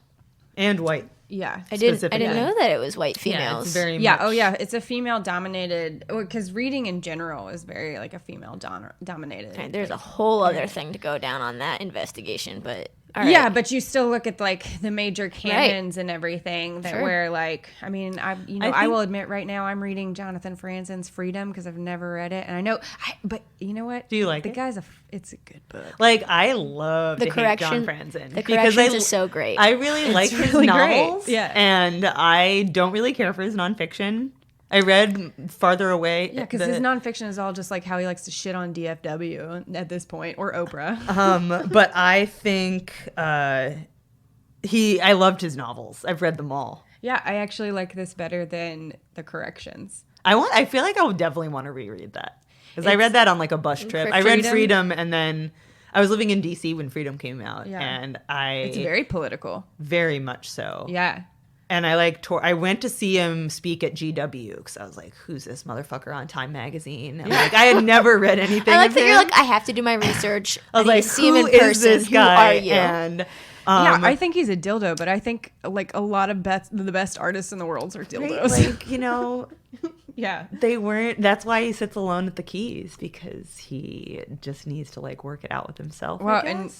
And white. Yeah, I didn't know that it was white females. Yeah, it's very much. Oh yeah, it's a female dominated. Because reading in general is very like a female dominated. Okay, there's a whole other thing to go down on that investigation, but all right. Yeah, but you still look at like the major canons and everything that where like I will admit right now I'm reading Jonathan Franzen's Freedom because I've never read it and I know but you know what? Do you like the it? guy's it's a good book. Like I love the to correction. hate John Franzen. The corrections is so great. I really like his novels. Great. Yeah. And I don't really care for his nonfiction. I read Farther Away. Yeah, because his nonfiction is all just like how he likes to shit on DFW at this point, or Oprah. But I think I loved his novels. I've read them all. Yeah, I actually like this better than the corrections. I feel like I would definitely want to reread that because I read that on like a bus trip. I read Freedom, and then I was living in DC when Freedom came out, and it's very political, very much so. Yeah. And I went to see him speak at GW because I was like, who's this motherfucker on Time Magazine? And like, I had never read anything. I like that you're like, I have to do my research. I was like, see him in who is person. this guy? Who are you? And Yeah, I think he's a dildo, but I think like a lot of the best artists in the world are dildos. Right? Like, you know, yeah. they weren't. That's why he sits alone at the keys, because he just needs to like work it out with himself. Well, and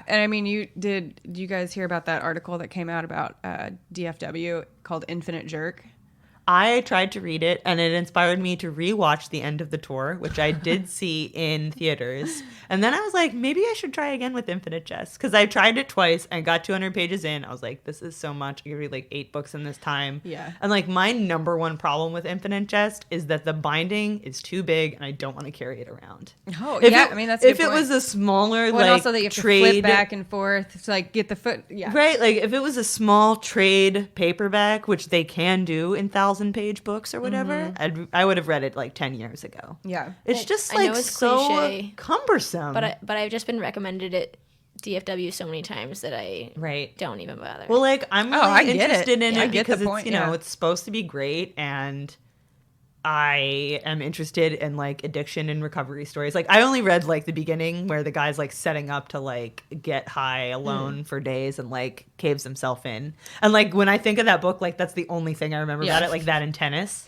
I mean, did you guys hear about that article that came out about DFW called Infinite Jerk? I tried to read it, and it inspired me to rewatch the end of the tour, which I did see in theaters. And then I was like, maybe I should try again with Infinite Jest, because I tried it twice and got 200 pages in. I was like, this is so much. I could read like 8 books in this time. Yeah. And like my number one problem with Infinite Jest is that the binding is too big, and I don't want to carry it around. Oh, yeah. I mean, that's a if good it point. was a smaller, Well, like, and also that you have trade, to flip back and forth to like get the foot. Yeah. Right, like if it was a small trade paperback, which they can do in 1,000-page books or whatever, I would have read it like 10 years ago. Yeah. It's just I like know it's so cliche, cumbersome. but I've just been recommended it DFW so many times that I right. don't even bother. Well, like I'm really I get interested in I it get the because point, it's, you know, yeah. it's supposed to be great, and I am interested in like addiction and recovery stories. Like I only read like the beginning where the guy's like setting up to like get high alone for days and like caves himself in. And like when I think of that book, like that's the only thing I remember about it, like that and tennis.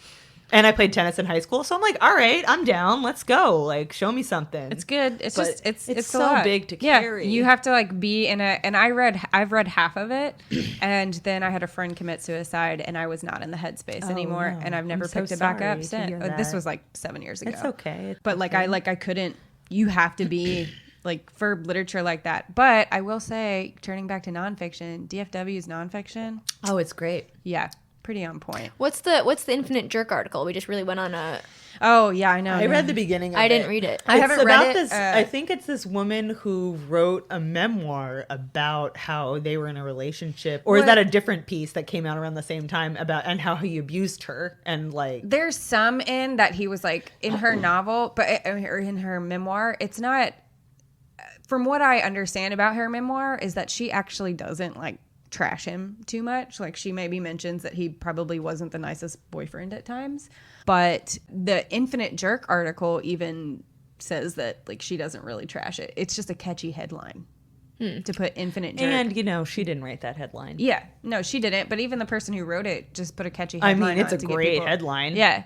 And I played tennis in high school, so I'm like, all right, I'm down. Let's go. Like, show me something. It's good. It's But just it's it's a so lot. big to Yeah, carry. you have to like be in a. And I've read half of it, and then I had a friend commit suicide, and I was not in the headspace anymore, no. and I've never I'm so picked it back up sorry to hear since. This that. was like 7 years ago. It's okay. It's But like I couldn't. You have to be like for literature like that. But I will say, turning back to nonfiction, DFW's nonfiction. Oh, it's great. Yeah, pretty on point. What's the Infinite Jerk article? We just really went on a. Oh yeah, I know. I read the beginning of I it. didn't read it. I haven't It's read about it. This, I think it's this woman who wrote a memoir about how they were in a relationship, or is that a different piece that came out around the same time about and how he abused her and like. There's some in that he was like in her novel, but or in her memoir. It's not. From what I understand about her memoir, is that she actually doesn't like trash him too much. Like she maybe mentions that he probably wasn't the nicest boyfriend at times, but the Infinite Jerk article even says that like she doesn't really trash it. It's just a catchy headline to put Infinite Jerk. And you know, she didn't write that headline. Yeah, no, she didn't. But even the person who wrote it just put a catchy I headline. mean, it's on a to get great people- headline. Yeah.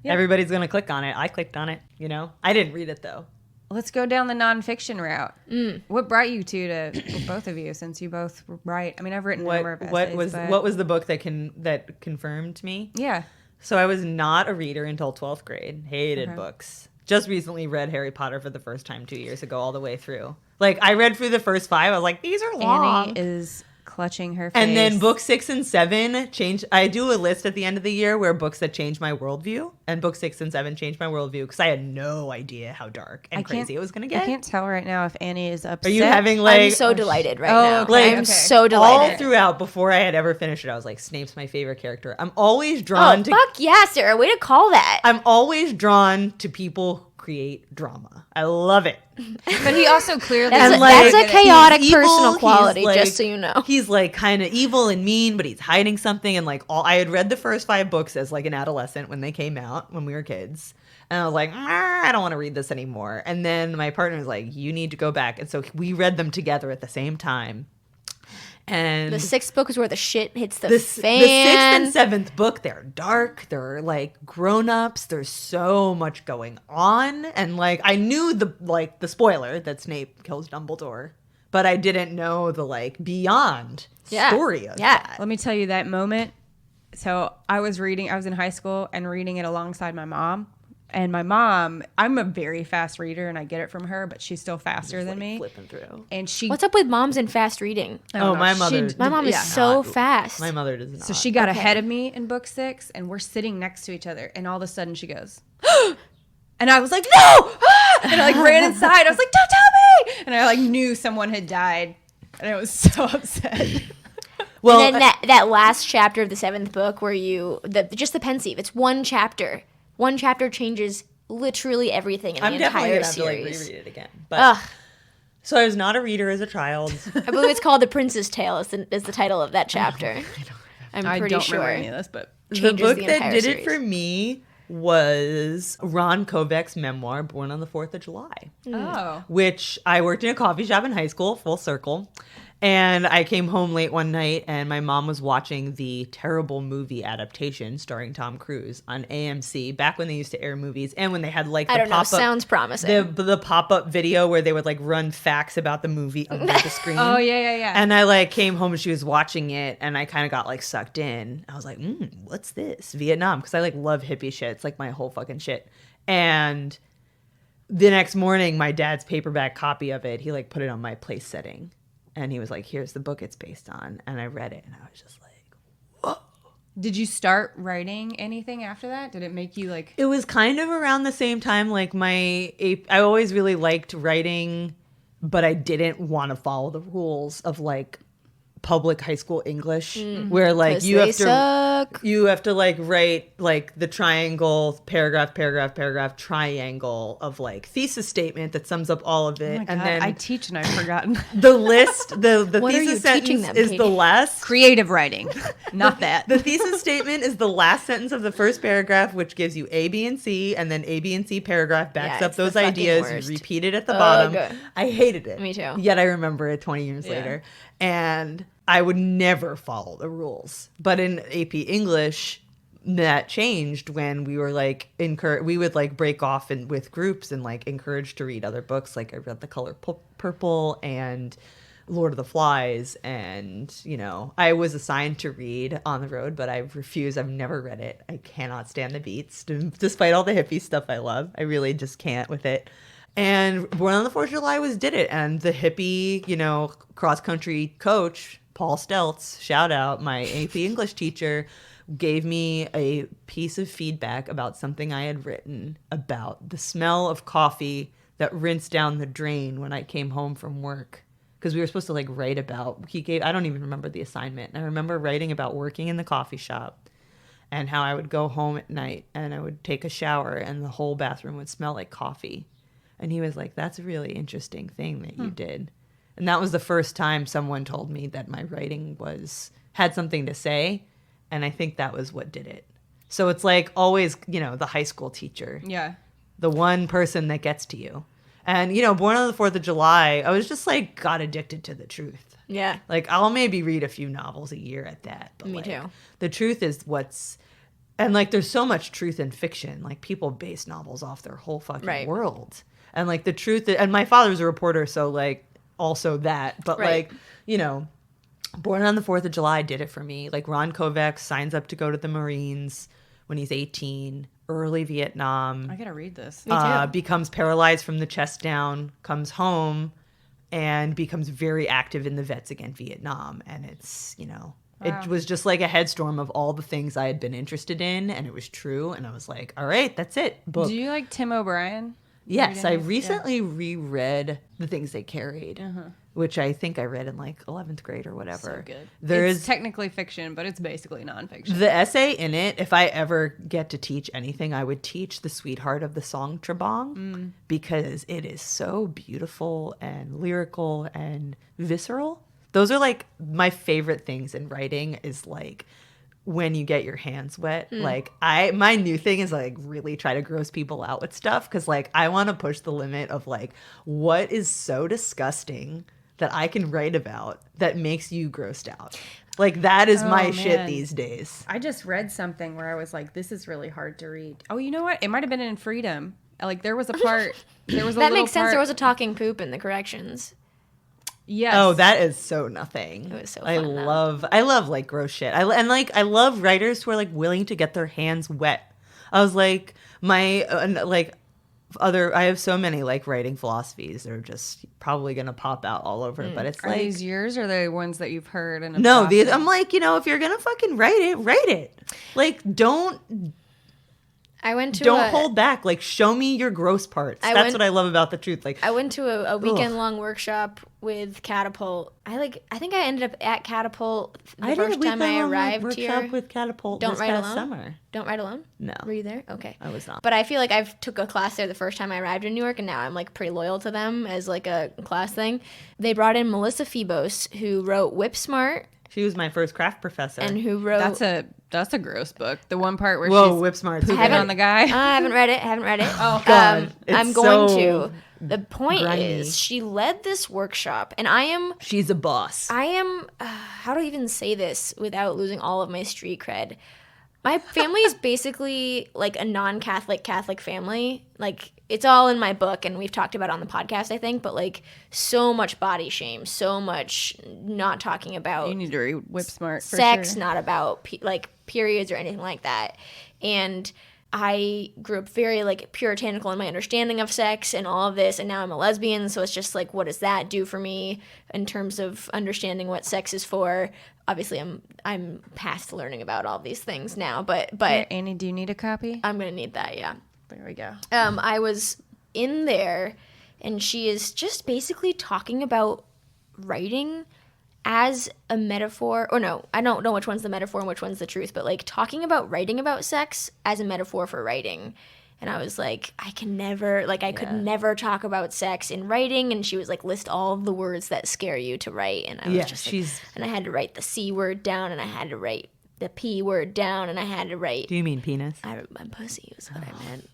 Everybody's gonna click on it. I clicked on it. You know, I didn't read it though. Let's go down the nonfiction route. What brought you to both of you, since you both write? I mean, I've written a number of essays. What was the book that confirmed me? Yeah. So I was not a reader until 12th grade. Hated books. Just recently read Harry Potter for the first time 2 years ago, all the way through. Like I read through the first 5. I was like, these are long. Annie is clutching her face. And then book 6 and 7 changed. I do a list at the end of the year where books that changed my worldview, and book 6 and 7 changed my worldview because I had no idea how dark and crazy it was going to I get. can't tell right now if Annie is upset. Are you having like? I'm so delighted right Oh, now. okay, Like, I'm okay. so all delighted. throughout before I had ever finished it, I was like, Snape's my favorite character. I'm always drawn Oh to. fuck yeah, Sarah! Way to call that. I'm always drawn to people who create drama. I love it. But he also clearly That's, And, a, like, that's a chaotic he's evil, personal he's, quality, like- just so you know. He's like kind of evil and mean, but he's hiding something. And like I had read the first 5 books as like an adolescent when they came out when we were kids. And I was like, I don't want to read this anymore. And then my partner was like, you need to go back. And so we read them together at the same time. And The 6th book is where the shit hits the the fan. 6th and 7th book, they're dark, they're like grown-ups, there's so much going on, and like I knew the spoiler that Snape kills Dumbledore, but I didn't know the like beyond story of that. Let me tell you that moment. So I was in high school and reading it alongside my mom. And my mom, I'm a very fast reader and I get it from her, but she's still faster than me. Flipping through. And she, What's up with moms and fast reading? Oh, my mother. My mom is so fast. My mother does not. so she got ahead of me in book 6 and we're sitting next to each other. And all of a sudden she goes, and I was like, no! Ah! And I like ran inside. I was like, don't tell me! And I like knew someone had died. And I was so upset. well, and then that last chapter of the 7th book where just the pensieve, it's one chapter. One chapter changes literally everything in I'm the definitely entire gonna have to like series. reread it again. But Ugh. so I was not a reader as a child. I believe it's called The Prince's Tale is the title of that chapter. I'm I pretty don't sure. remember any of this, but The Changes book the that entire did series. it for me was Ron Kovac's memoir, Born on the 4th of July. oh. Which I worked in a coffee shop in high school, full circle. And I came home late one night and my mom was watching the terrible movie adaptation starring Tom Cruise on AMC back when they used to air movies and when they had like the pop-up. Sounds promising. The pop-up video where they would like run facts about the movie under the screen. Oh, yeah. And I like came home and she was watching it and I kind of got like sucked in. I was like, what's this? Vietnam. Because I like love hippie shit. It's like my whole fucking shit. And the next morning, my dad's paperback copy of it, he like put it on my place setting. And he was like, here's the book it's based on. And I read it and I was just like, whoa. Did you start writing anything after that? Did it make you like... It was kind of around the same time. Like I always really liked writing, but I didn't want to follow the rules of like public high school English where like you have to like write like the triangle paragraph triangle of like thesis statement that sums up all of it. Oh my God, and then I teach and I've forgotten. the list the What thesis sentence them, is Katie? the last Creative writing, not that. the thesis statement is the last sentence of the first paragraph, which gives you A, B, and C, and then A, B, and C paragraph backs up it's the those fucking ideas. worst. You repeat it at the bottom. Good. I hated it. Me too. Yet I remember it 20 years later. And I would never follow the rules. But in AP English, that changed when we were like we would like break off with groups and like encouraged to read other books. Like I read The Color Purple and Lord of the Flies, and you know, I was assigned to read on the road, but I refuse. I've never read it. I cannot stand the beats, despite all the hippie stuff I love. I really just can't with it. And Born on the 4th of July did it, and the hippie, you know, cross country coach Paul Stelz, shout out, my AP English teacher, gave me a piece of feedback about something I had written about the smell of coffee that rinsed down the drain when I came home from work. Because we were supposed to like write about, I don't even remember the assignment. I remember writing about working in the coffee shop and how I would go home at night and I would take a shower and the whole bathroom would smell like coffee. And he was like, that's a really interesting thing that you did. And that was the first time someone told me that my writing had something to say. And I think that was what did it. So it's like always, you know, the high school teacher. Yeah. The one person that gets to you. And, you know, Born on the 4th of July, I was just like got addicted to the truth. Yeah. Like I'll maybe read a few novels a year at that. But Me like, too. The truth is and like there's so much truth in fiction. Like people base novels off their whole fucking world. And like the truth, and my father's a reporter, so like also that. But like, you know, Born on the 4th of July did it for me. Like Ron Kovacs signs up to go to the Marines when he's 18, early Vietnam. I gotta read this. Becomes paralyzed from the chest down, comes home, and becomes very active in the Vets Against Vietnam. And it's, you know, it was just like a headstorm of all the things I had been interested in, and it was true. And I was like, all right, that's it. Book. Do you like Tim O'Brien? Yes, I recently reread The Things They Carried, which I think I read in like 11th grade or whatever. So good. It's technically fiction, but it's basically nonfiction. The essay in it, if I ever get to teach anything, I would teach The Sweetheart of the Song Trebong because it is so beautiful and lyrical and visceral. Those are like my favorite things in writing is like when you get your hands wet. Like my new thing is like really try to gross people out with stuff because like I want to push the limit of like what is so disgusting that I can write about that makes you grossed out. Like that is my shit these days. I just read something where I was like, this is really hard to read. Oh, you know what? It might have been in Freedom. Like there was a part. There was a that little makes sense. part- There was a talking poop in the corrections. Yes. Oh, that is so nothing. It was so I fun, though. I love like gross shit. I love writers who are like willing to get their hands wet. I was like I have so many like writing philosophies that are just probably gonna pop out all over. But it's Are like these yours or are they ones that you've heard? And no, adopted? I'm like, you know, if you're gonna fucking write it. Like don't hold back. Like show me your gross parts. That's what I love about the truth. Like I went to a weekend long workshop with Catapult. I think I ended up at Catapult the first time I arrived workshop here. with Catapult Don't this Write past Alone? summer. Don't Write Alone? No. Were you there? Okay. I was not. But I feel like I've took a class there the first time I arrived in New York, and now I'm like pretty loyal to them as like a class thing. They brought in Melissa Phoebos, who wrote Whip Smart. She was my first craft professor. And who wrote... That's a gross book. The one part where Whoa, she's Whip Smart. pooping on the guy. I haven't read it. Oh, God. I'm going to. The point grimy. is, she led this workshop, and She's a boss. how do I even say this without losing all of my street cred? My family is basically like a non-Catholic Catholic family. Like, it's all in my book, and we've talked about it on the podcast, I think, but like so much body shame, so much not talking about You need to read Whip Smart for sex, sure. not about periods or anything like that. And I grew up very like puritanical in my understanding of sex and all of this, and now I'm a lesbian, so it's just like, what does that do for me in terms of understanding what sex is for? Obviously, I'm past learning about all these things now, but Here, Annie, do you need a copy? I'm gonna need that, yeah. There we go. I was in there, and she is just basically talking about writing as a metaphor, or no, I don't know which one's the metaphor and which one's the truth, but like talking about writing about sex as a metaphor for writing. And I was like, I could never talk about sex in writing. And she was like, list all of the words that scare you to write. And I was just like, and I had to write the C word down, and I had to write the P word down, and I had to write. Do you mean penis? My pussy was what I meant.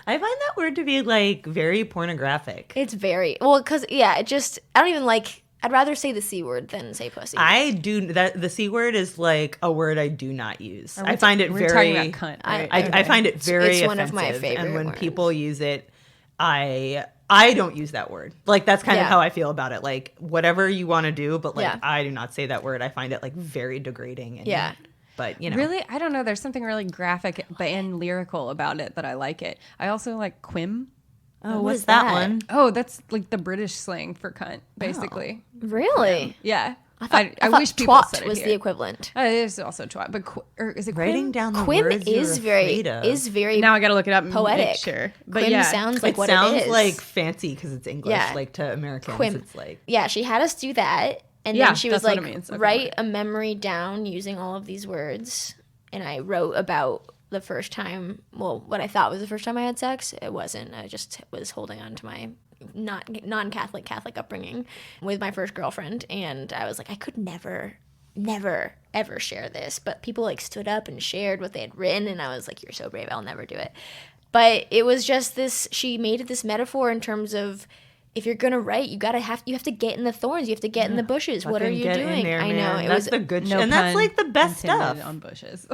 I find that word to be like very pornographic. It's very, well, because, yeah, I don't even like, I'd rather say the C word than say pussy. I do that. The C word is like a word I do not use. I find it we're very. talking about cunt, right? I find it very It's offensive. one of my favorite And when words. people use it, I don't use that word. Like, that's kind of Yeah. how I feel about it. Like, whatever you want to do, but like Yeah. I do not say that word. I find it like very degrading. And, Yeah. But you know, Really? I don't know. There's something really graphic and lyrical about it that I like it. I also like quim. Oh, What what's is that that? one? Oh, that's like the British slang for cunt, basically. Really? Yeah. I thought wish people twat said it was here. the equivalent. It is also twat, but or is it Writing quim? down the Quim words is you're afraid of. very Now I got to look it up and poetic. make sure. But Quim yeah, sounds like it what sounds it is. like fancy because it's English. Yeah. Like to Americans, Quim. it's like Yeah, she had us do that, and Yeah, then she was that's what like, it means. Okay, write right. a memory down using all of these words. And I wrote about the first time, well, what I thought was the first time I had sex. It wasn't. I just was holding on to my non-Catholic Catholic upbringing with my first girlfriend, and I was like, I could never ever share this, but people like stood up and shared what they had written, and I was like, you're so brave, I'll never do it. But it was just this, she made it this metaphor in terms of, if you're gonna write, you have to get in the thorns, you have to get in the bushes. What are fucking you get in doing? there, I know man. it That's was the good shit. no And that's pun like the best intended stuff. on bushes.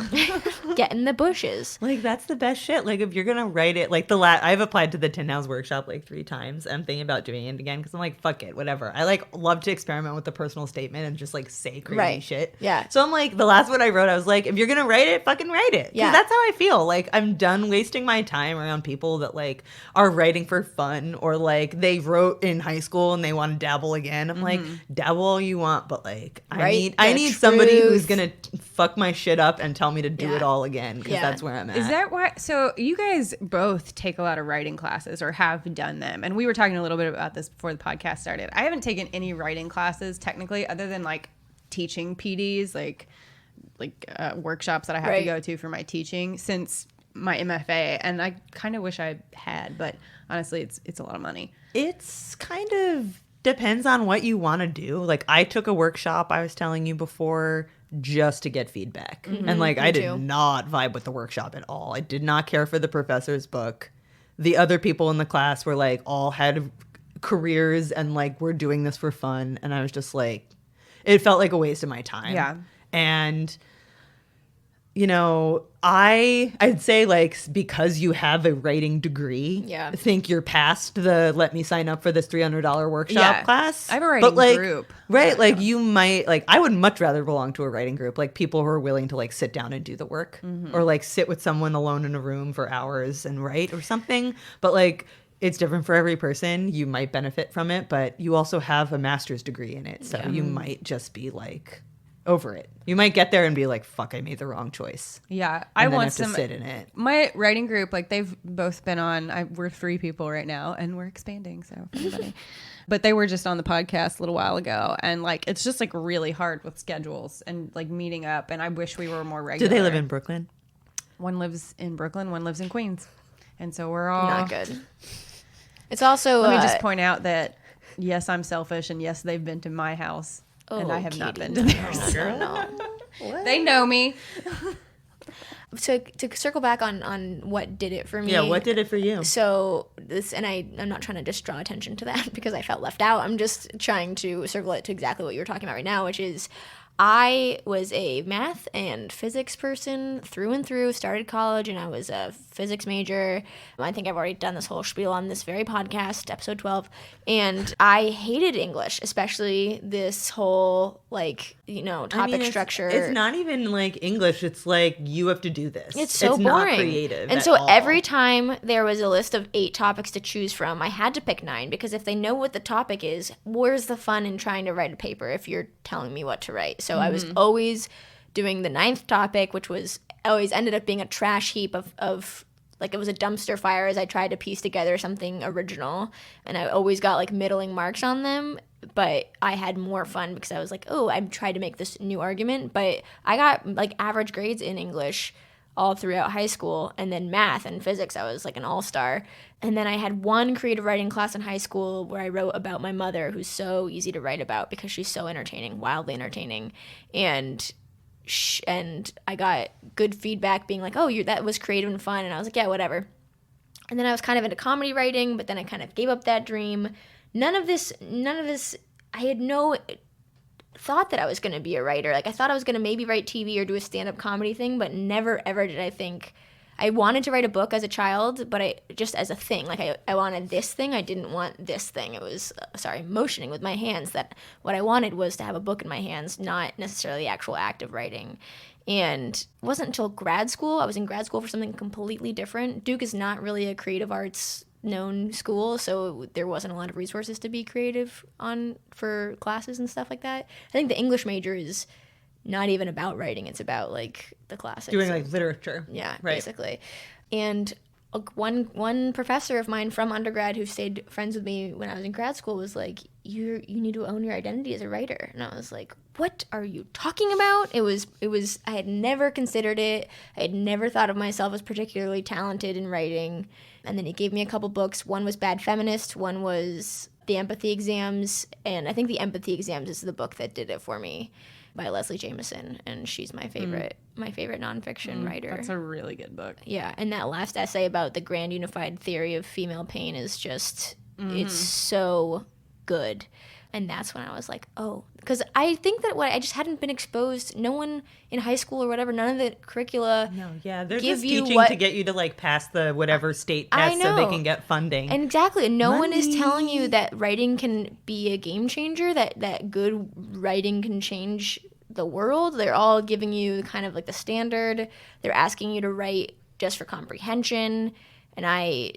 get in the bushes. Like, that's the best shit. Like, if you're gonna write it, like I've applied to the Tin House Workshop like 3 times. I'm thinking about doing it again because I'm like, fuck it, whatever. I like love to experiment with the personal statement and just like say crazy Right. shit. Yeah. So I'm like, the last one I wrote, I was like, if you're gonna write it, fucking write it. 'Cause Yeah. that's how I feel. Like, I'm done wasting my time around people that like are writing for fun, or like they wrote in high school and they want to dabble again. I'm like, dabble all you want, but like I Write need the somebody who's truth. gonna fuck my shit up and tell me to do Yeah. it all again, because Yeah. that's where I'm at. Is that why? So you guys both take a lot of writing classes or have done them, and we were talking a little bit about this before the podcast started. I haven't taken any writing classes technically, other than like teaching PDs, like workshops that I have to Right. go to for my teaching since my MFA, and I kind of wish I had, but honestly, it's a lot of money. It's kind of depends on what you want to do. Like, I took a workshop, I was telling you before, just to get feedback. And like, I did too. not vibe with the workshop at all. I did not care for the professor's book. The other people in the class were like, all had careers and like, we're doing this for fun. And I was just like, it felt like a waste of my time. Yeah. And you know, I'd say like, because you have a writing degree, Yeah. I think you're past the let me sign up for this $300 workshop Yeah. class. I have a writing but like, group. right? Like, you might like, I would much rather belong to a writing group, like people who are willing to like sit down and do the work, or like sit with someone alone in a room for hours and write or something. But like, it's different for every person. You might benefit from it, but you also have a master's degree in it, so you might just be like over it. You might get there and be like, fuck, I made the wrong choice. Yeah, I And then want have to some. sit in it. My writing group, like they've both been on. We're 3 people right now, and we're expanding. So if anybody, but they were just on the podcast a little while ago, and like it's just like really hard with schedules and like meeting up. And I wish we were more Do regular. they live in Brooklyn? One lives in Brooklyn, one lives in Queens, and so we're all Not good. It's also Let me just point out that yes, I'm selfish, and yes, they've been to my house, and I have not Katie, been to theirs. no. They know me. to circle back on what did it for me. Yeah, what did it for you? So I'm not trying to just draw attention to that because I felt left out. I'm just trying to circle it to exactly what you're talking about right now, which is I was a math and physics person through and through, started college, and I was a physics major. I think I've already done this whole spiel on this very podcast, episode 12. And I hated English, especially this whole, topic structure. It's not even like English. It's like, you have to do this. It's so boring. Not creative. And so every time there was a list of 8 topics to choose from, I had to pick 9, because if they know what the topic is, where's the fun in trying to write a paper if you're telling me what to write? So I was always doing the 9th topic, which always ended up being a trash heap of it was a dumpster fire as I tried to piece together something original. And I always got middling marks on them, but I had more fun because I was like, oh, I'm trying to make this new argument. But I got average grades in English all throughout high school, and then math and physics, I was an all-star. And then I had one creative writing class in high school where I wrote about my mother, who's so easy to write about because she's so entertaining, wildly entertaining. And I got good feedback being like, oh, that was creative and fun. And I was like, yeah, whatever. And then I was kind of into comedy writing, but then I kind of gave up that dream. None of this, I had no thought that I was going to be a writer. I thought I was going to maybe write TV or do a stand-up comedy thing, but never ever did I think. I wanted to write a book as a child, but just as a thing. I wanted this thing. I didn't want this thing. It was, motioning with my hands, that what I wanted was to have a book in my hands, not necessarily the actual act of writing. And it wasn't until grad school. I was in grad school for something completely different. Duke is not really a creative arts known school, so there wasn't a lot of resources to be creative on for classes and stuff like that. I think the English major is not even about writing. It's about the classics. Doing literature. Yeah, right. Basically. And one professor of mine from undergrad who stayed friends with me when I was in grad school was like, you need to own your identity as a writer. And I was like, what are you talking about? It was I had never considered it. I had never thought of myself as particularly talented in writing. And then he gave me a couple books. One was Bad Feminist, one was The Empathy Exams, and I think The Empathy Exams is the book that did it for me, by Leslie Jameson, and she's my favorite nonfiction writer. That's a really good book. Yeah, and that last essay about the grand unified theory of female pain is just, it's so good. And that's when I was like, oh, because I think that I just hadn't been exposed. No one in high school or whatever, none of the curricula. No, yeah, they're just teaching to get you to pass the whatever state test so they can get funding. And exactly, no one is telling you that writing can be a game changer. That good writing can change the world. They're all giving you kind of the standard. They're asking you to write just for comprehension. And I'm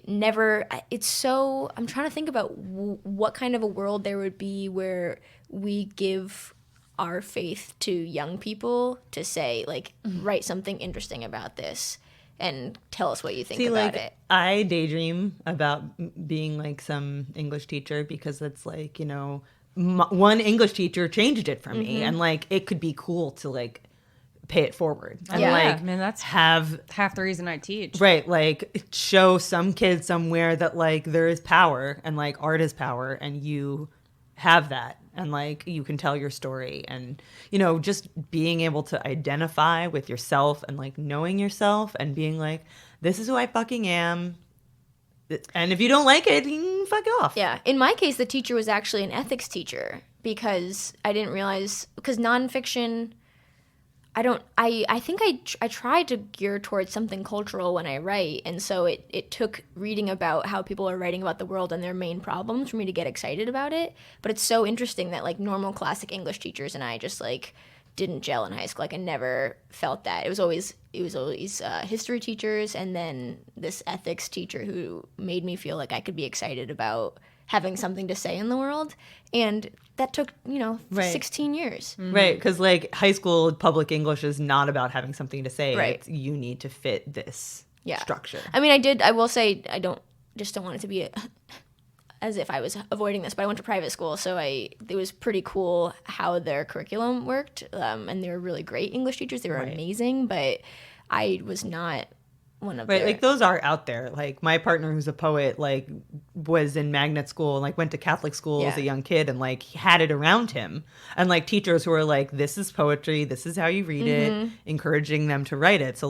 trying to think about what kind of a world there would be where we give our faith to young people to say, write something interesting about this and tell us what you think about it. I daydream about being some English teacher because it's one English teacher changed it for me. And it could be cool to pay it forward. And that's have half the reason I teach. Right. Show some kids somewhere that there is power and art is power and you have that and you can tell your story and just being able to identify with yourself and knowing yourself and being this is who I fucking am. And if you don't like it, you can fuck off. Yeah. In my case, the teacher was actually an ethics teacher because I didn't realize, because nonfiction, I think I tried to gear towards something cultural when I write, and so it took reading about how people are writing about the world and their main problems for me to get excited about it. But it's so interesting that normal classic English teachers and I just didn't gel in high school. I never felt that. It was always history teachers and then this ethics teacher who made me feel like I could be excited about having something to say in the world. And that took, 16 years. Right, because high school public English is not about having something to say. Right. It's, you need to fit this structure. I mean, I will say, I don't want it to be as if I was avoiding this, but I went to private school, so it was pretty cool how their curriculum worked. And they were really great English teachers. They were amazing, but I was not one of their... those are out there. My partner who's a poet, was in magnet school and went to Catholic school as a young kid and he had it around him. And teachers who were this is poetry, this is how you read it, encouraging them to write it. So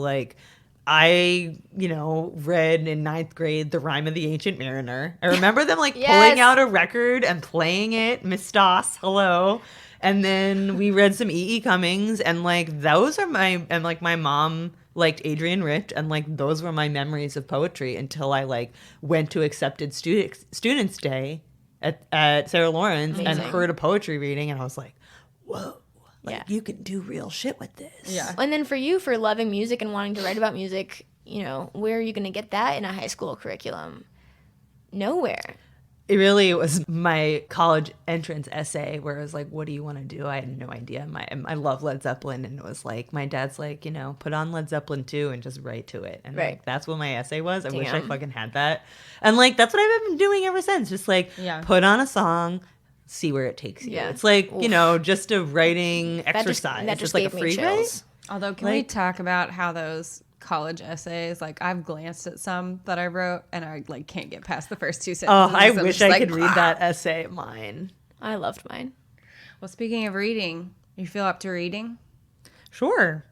I, read in 9th grade The Rime of the Ancient Mariner. I remember them like Yes. pulling out a record and playing it. Miss Stoss, hello. And then we read some E.E. Cummings, and like those are my mom liked Adrienne Rich, and like those were my memories of poetry until I like went to accepted students day at Sarah Lawrence and heard a poetry reading, and I was like, whoa. Like, you can do real shit with this. Yeah. And then for you, for loving music and wanting to write about music, where are you going to get that in a high school curriculum? Nowhere. It really was my college entrance essay where it was like, what do you want to do? I had no idea. I love Led Zeppelin, and it was like, my dad's like, put on Led Zeppelin 2 and just write to it. And like, that's what my essay was. I wish I fucking had that. And like, that's what I've been doing ever since. Just like, put on a song, see where it takes you. Yeah. It's like, just a writing exercise. That just it's like a gave me free chills. write. Although, can we talk about how those college essays, like I've glanced at some that I wrote and I like can't get past the first 2 sentences. Oh, I I'm wish just I could read that essay of mine. I loved mine. Well, speaking of reading, you feel up to reading? Sure.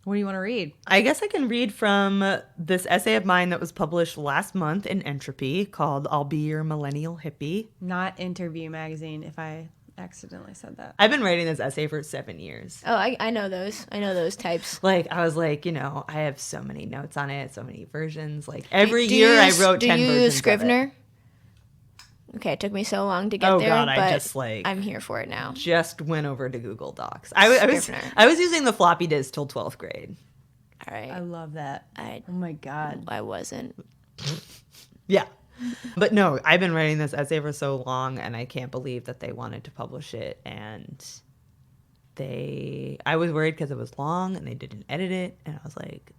What do you want to read? I guess I can read from this essay of mine that was published last month in Entropy called I'll Be Your Millennial Hippie. Not Interview Magazine, if I accidentally said that. I've been writing this essay for 7 years. Oh, I know those. I know those types. Like, I was like, I have so many notes on it, so many versions. Like, every year I wrote 10 versions Do you use of Scrivener? it. Okay, it took me so long to get Oh, there, God, I but just, like- I'm here for it now. Just went over to Google Docs. I was using the floppy disk till 12th grade. All right. I love that. I Oh my God. wasn't. Yeah. But no, I've been writing this essay for so long, and I can't believe that they wanted to publish it. And I was worried because it was long and they didn't edit it. And I was like,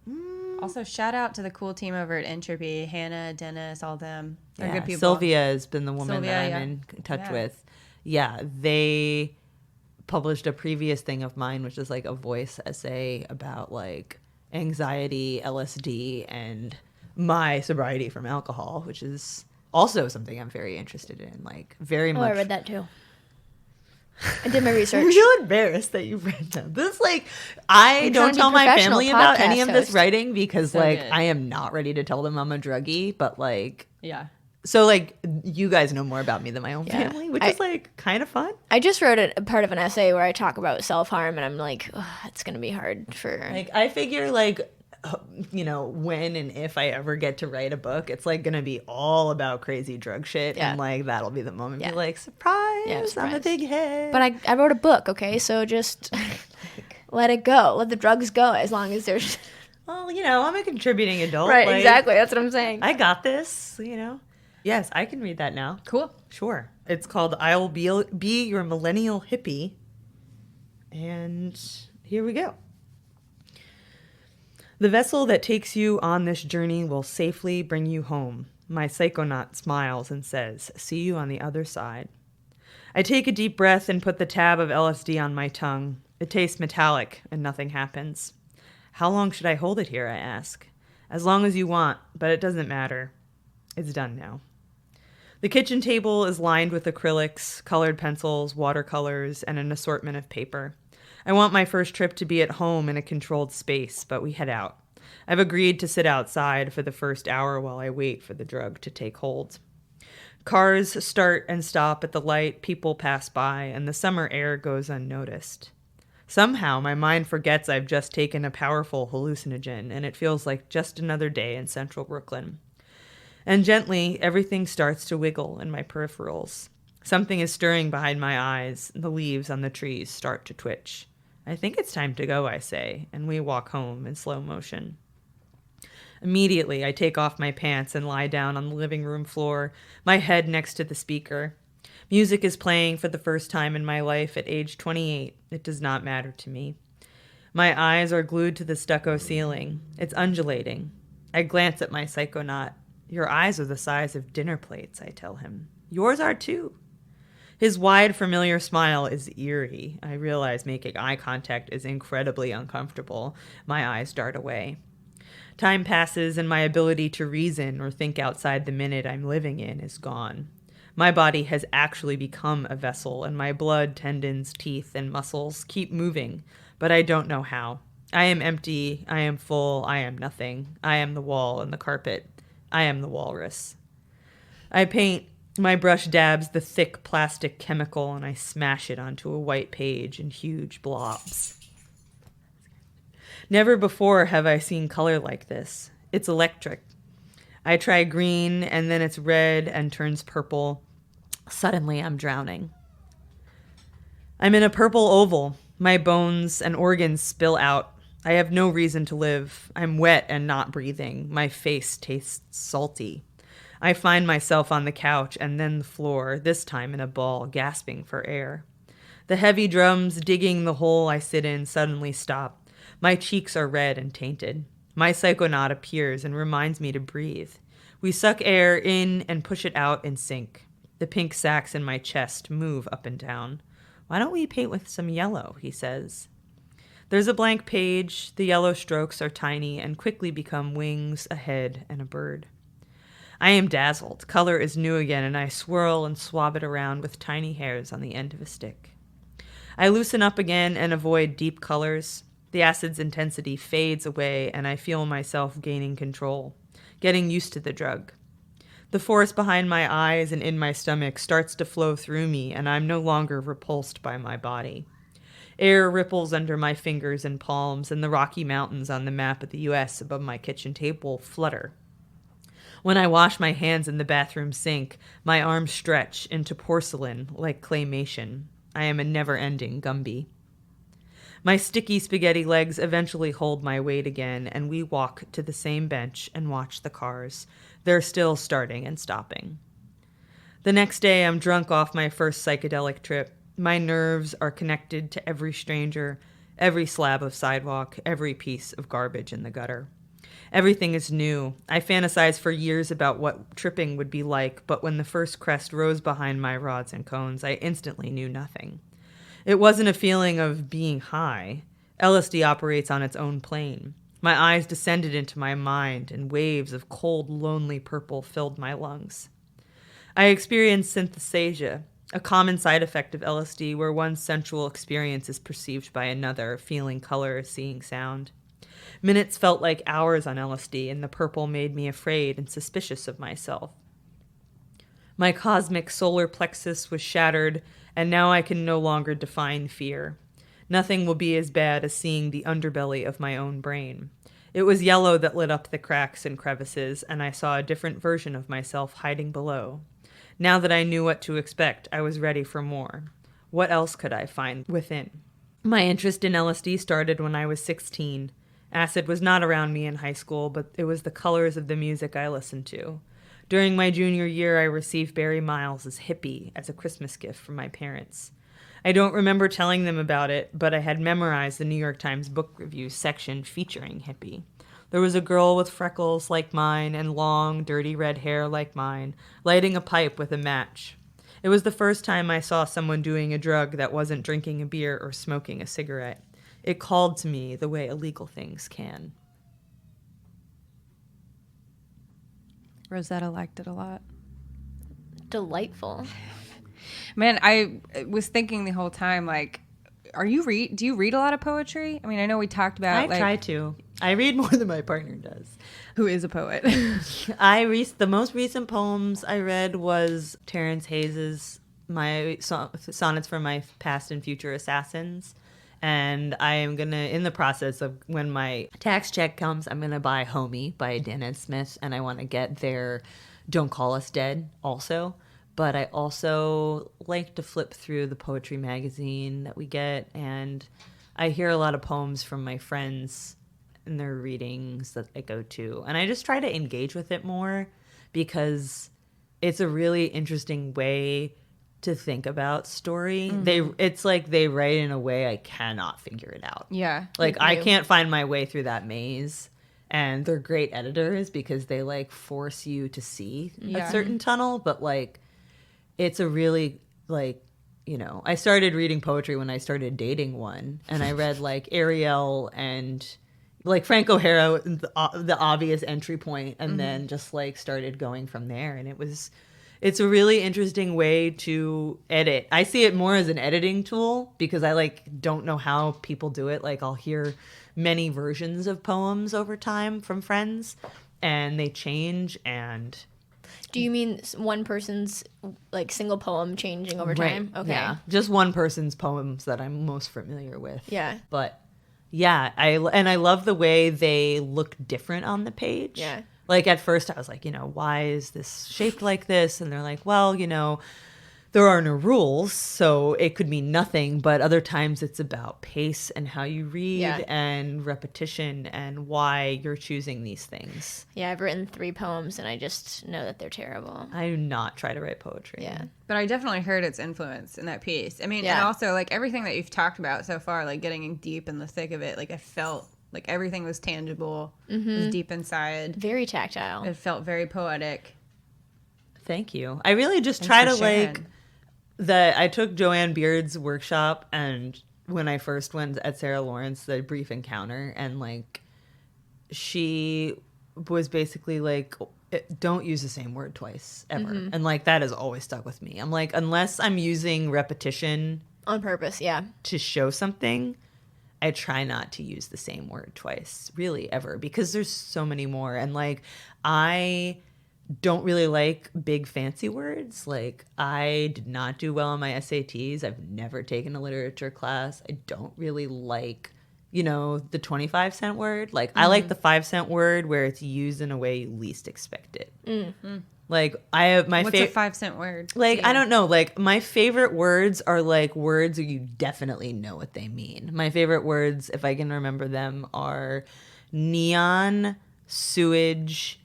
Also, shout out to the cool team over at Entropy, Hannah, Dennis, all them. They're good people. Sylvia has been the woman Sylvia, that I'm yeah. in touch Yeah. with. Yeah, they published a previous thing of mine, which is like a voice essay about like anxiety, LSD, and my sobriety from alcohol, which is also something I'm very interested in. Like very much. I read that too. I did my research. I'm so embarrassed that you read them. This like I I'm don't trying to be tell my professional family about any podcast of this host. writing because So like good. I am not ready to tell them I'm a druggie, but like Yeah. so like you guys know more about me than my own Yeah. family, which I- is like kind of fun. I just wrote a part of an essay where I talk about self-harm, and I'm like, it's going to be hard for... Like I figure like when and if I ever get to write a book, it's like gonna be all about crazy drug shit, Yeah. and like that'll be the moment. Yeah. Be like, surprise! I'm a surprise. big head. But I wrote a book, okay? So just let it go. Let the drugs go as long as there's... well, I'm a contributing adult. Right, like, exactly. That's what I'm saying. I got this. Yes, I can read that now. Cool. Sure. It's called I'll Be Your Millennial Hippie. And here we go. The vessel that takes you on this journey will safely bring you home. My psychonaut smiles and says, see you on the other side. I take a deep breath and put the tab of LSD on my tongue. It tastes metallic and nothing happens. How long should I hold it here, I ask. As long as you want, but it doesn't matter. It's done now. The kitchen table is lined with acrylics, colored pencils, watercolors, and an assortment of paper. I want my first trip to be at home in a controlled space, but we head out. I've agreed to sit outside for the first hour while I wait for the drug to take hold. Cars start and stop at the light, people pass by, and the summer air goes unnoticed. Somehow, my mind forgets I've just taken a powerful hallucinogen, and it feels like just another day in central Brooklyn. And gently, everything starts to wiggle in my peripherals. Something is stirring behind my eyes. The leaves on the trees start to twitch. I think it's time to go, I say, and we walk home in slow motion. Immediately, I take off my pants and lie down on the living room floor, my head next to the speaker. Music is playing for the first time in my life at age 28. It does not matter to me. My eyes are glued to the stucco ceiling. It's undulating. I glance at my psychonaut. Your eyes are the size of dinner plates, I tell him. Yours are too. His wide, familiar smile is eerie. I realize making eye contact is incredibly uncomfortable. My eyes dart away. Time passes and my ability to reason or think outside the minute I'm living in is gone. My body has actually become a vessel, and my blood, tendons, teeth, and muscles keep moving, but I don't know how. I am empty. I am full. I am nothing. I am the wall and the carpet. I am the walrus. I paint. My brush dabs the thick plastic chemical and I smash it onto a white page in huge blobs. Never before have I seen color like this. It's electric. I try green and then it's red and turns purple. Suddenly I'm drowning. I'm in a purple oval. My bones and organs spill out. I have no reason to live. I'm wet and not breathing. My face tastes salty. I find myself on the couch and then the floor, this time in a ball, gasping for air. The heavy drums digging the hole I sit in suddenly stop. My cheeks are red and tainted. My psychonaut appears and reminds me to breathe. We suck air in and push it out in sync. The pink sacs in my chest move up and down. Why don't we paint with some yellow, he says. There's a blank page. The yellow strokes are tiny and quickly become wings, a head, and a bird. I am dazzled. Color is new again, and I swirl and swab it around with tiny hairs on the end of a stick. I loosen up again and avoid deep colors. The acid's intensity fades away, and I feel myself gaining control, getting used to the drug. The force behind my eyes and in my stomach starts to flow through me, and I'm no longer repulsed by my body. Air ripples under my fingers and palms, and the Rocky Mountains on the map of the U.S. above my kitchen table flutter. When I wash my hands in the bathroom sink, my arms stretch into porcelain like claymation. I am a never-ending Gumby. My sticky spaghetti legs eventually hold my weight again, and we walk to the same bench and watch the cars. They're still starting and stopping. The next day, I'm drunk off my first psychedelic trip. My nerves are connected to every stranger, every slab of sidewalk, every piece of garbage in the gutter. Everything is new. I fantasized for years about what tripping would be like, but when the first crest rose behind my rods and cones, I instantly knew nothing. It wasn't a feeling of being high. LSD operates on its own plane. My eyes descended into my mind, and waves of cold, lonely purple filled my lungs. I experienced synesthesia, a common side effect of LSD where one sensual experience is perceived by another, feeling color, seeing sound. Minutes felt like hours on LSD, and the purple made me afraid and suspicious of myself. My cosmic solar plexus was shattered, and now I can no longer define fear. Nothing will be as bad as seeing the underbelly of my own brain. It was yellow that lit up the cracks and crevices, and I saw a different version of myself hiding below. Now that I knew what to expect, I was ready for more. What else could I find within? My interest in LSD started when I was 16. Acid was not around me in high school, but it was the colors of the music I listened to. During my junior year, I received Barry Miles' Hippie as a Christmas gift from my parents. I don't remember telling them about it, but I had memorized the New York Times book review section featuring Hippie. There was a girl with freckles like mine and long, dirty red hair like mine, lighting a pipe with a match. It was the first time I saw someone doing a drug that wasn't drinking a beer or smoking a cigarette. It called to me the way illegal things can. Rosetta liked it a lot. Delightful. Man, I was thinking the whole time, like, do you read a lot of poetry? I mean, I know we talked about. I try to. I read more than my partner does. Who is a poet? The most recent poems I read was Terrence Hayes's my sonnets for my past and future assassins. And I am going to, in the process of when my tax check comes, I'm going to buy Homie by Dan Ed Smith. And I want to get their Don't Call Us Dead also. But I also like to flip through the poetry magazine that we get. And I hear a lot of poems from my friends in their readings that I go to. And I just try to engage with it more because it's a really interesting way to think about story. Mm-hmm. It's like they write in a way I cannot figure it out. Yeah. Like I can't find my way through that maze. And they're great editors because they like force you to see a certain tunnel, but like it's a really like, you know, I started reading poetry when I started dating one, and I read like Ariel and like Frank O'Hara, the obvious entry point, and then just like started going from there, and it was It's a really interesting way to edit. I see it more as an editing tool because I like don't know how people do it. Like I'll hear many versions of poems over time from friends and they change. And do you mean one person's like single poem changing over time? Okay. Yeah. Just one person's poems that I'm most familiar with. Yeah. But yeah, I love the way they look different on the page. Yeah. Like at first I was like, why is this shaped like this? And they're like, well, there are no rules, so it could mean nothing. But other times it's about pace and how you read and repetition and why you're choosing these things. Yeah, I've written 3 poems and I just know that they're terrible. I do not try to write poetry. Yeah. But I definitely heard its influence in that piece. I mean, and also like everything that you've talked about so far, like getting deep in the thick of it, like I felt like everything was tangible, it was deep inside. Very tactile. It felt very poetic. Thank you. I really just try to I took Joanne Beard's workshop, and when I first went at Sarah Lawrence, the brief encounter, and like she was basically like, don't use the same word twice ever. And like that has always stuck with me. I'm like, unless I'm using repetition on purpose, to show something, I try not to use the same word twice, really, ever, because there's so many more. And like I don't really like big fancy words. Like I did not do well on my SATs. I've never taken a literature class. I don't really like, the 25-cent word. Like I like the 5-cent word where it's used in a way you least expect it. Like I have my What's a 5-cent word? Like I don't know. Like my favorite words are like words where you definitely know what they mean. My favorite words, if I can remember them, are neon, sewage.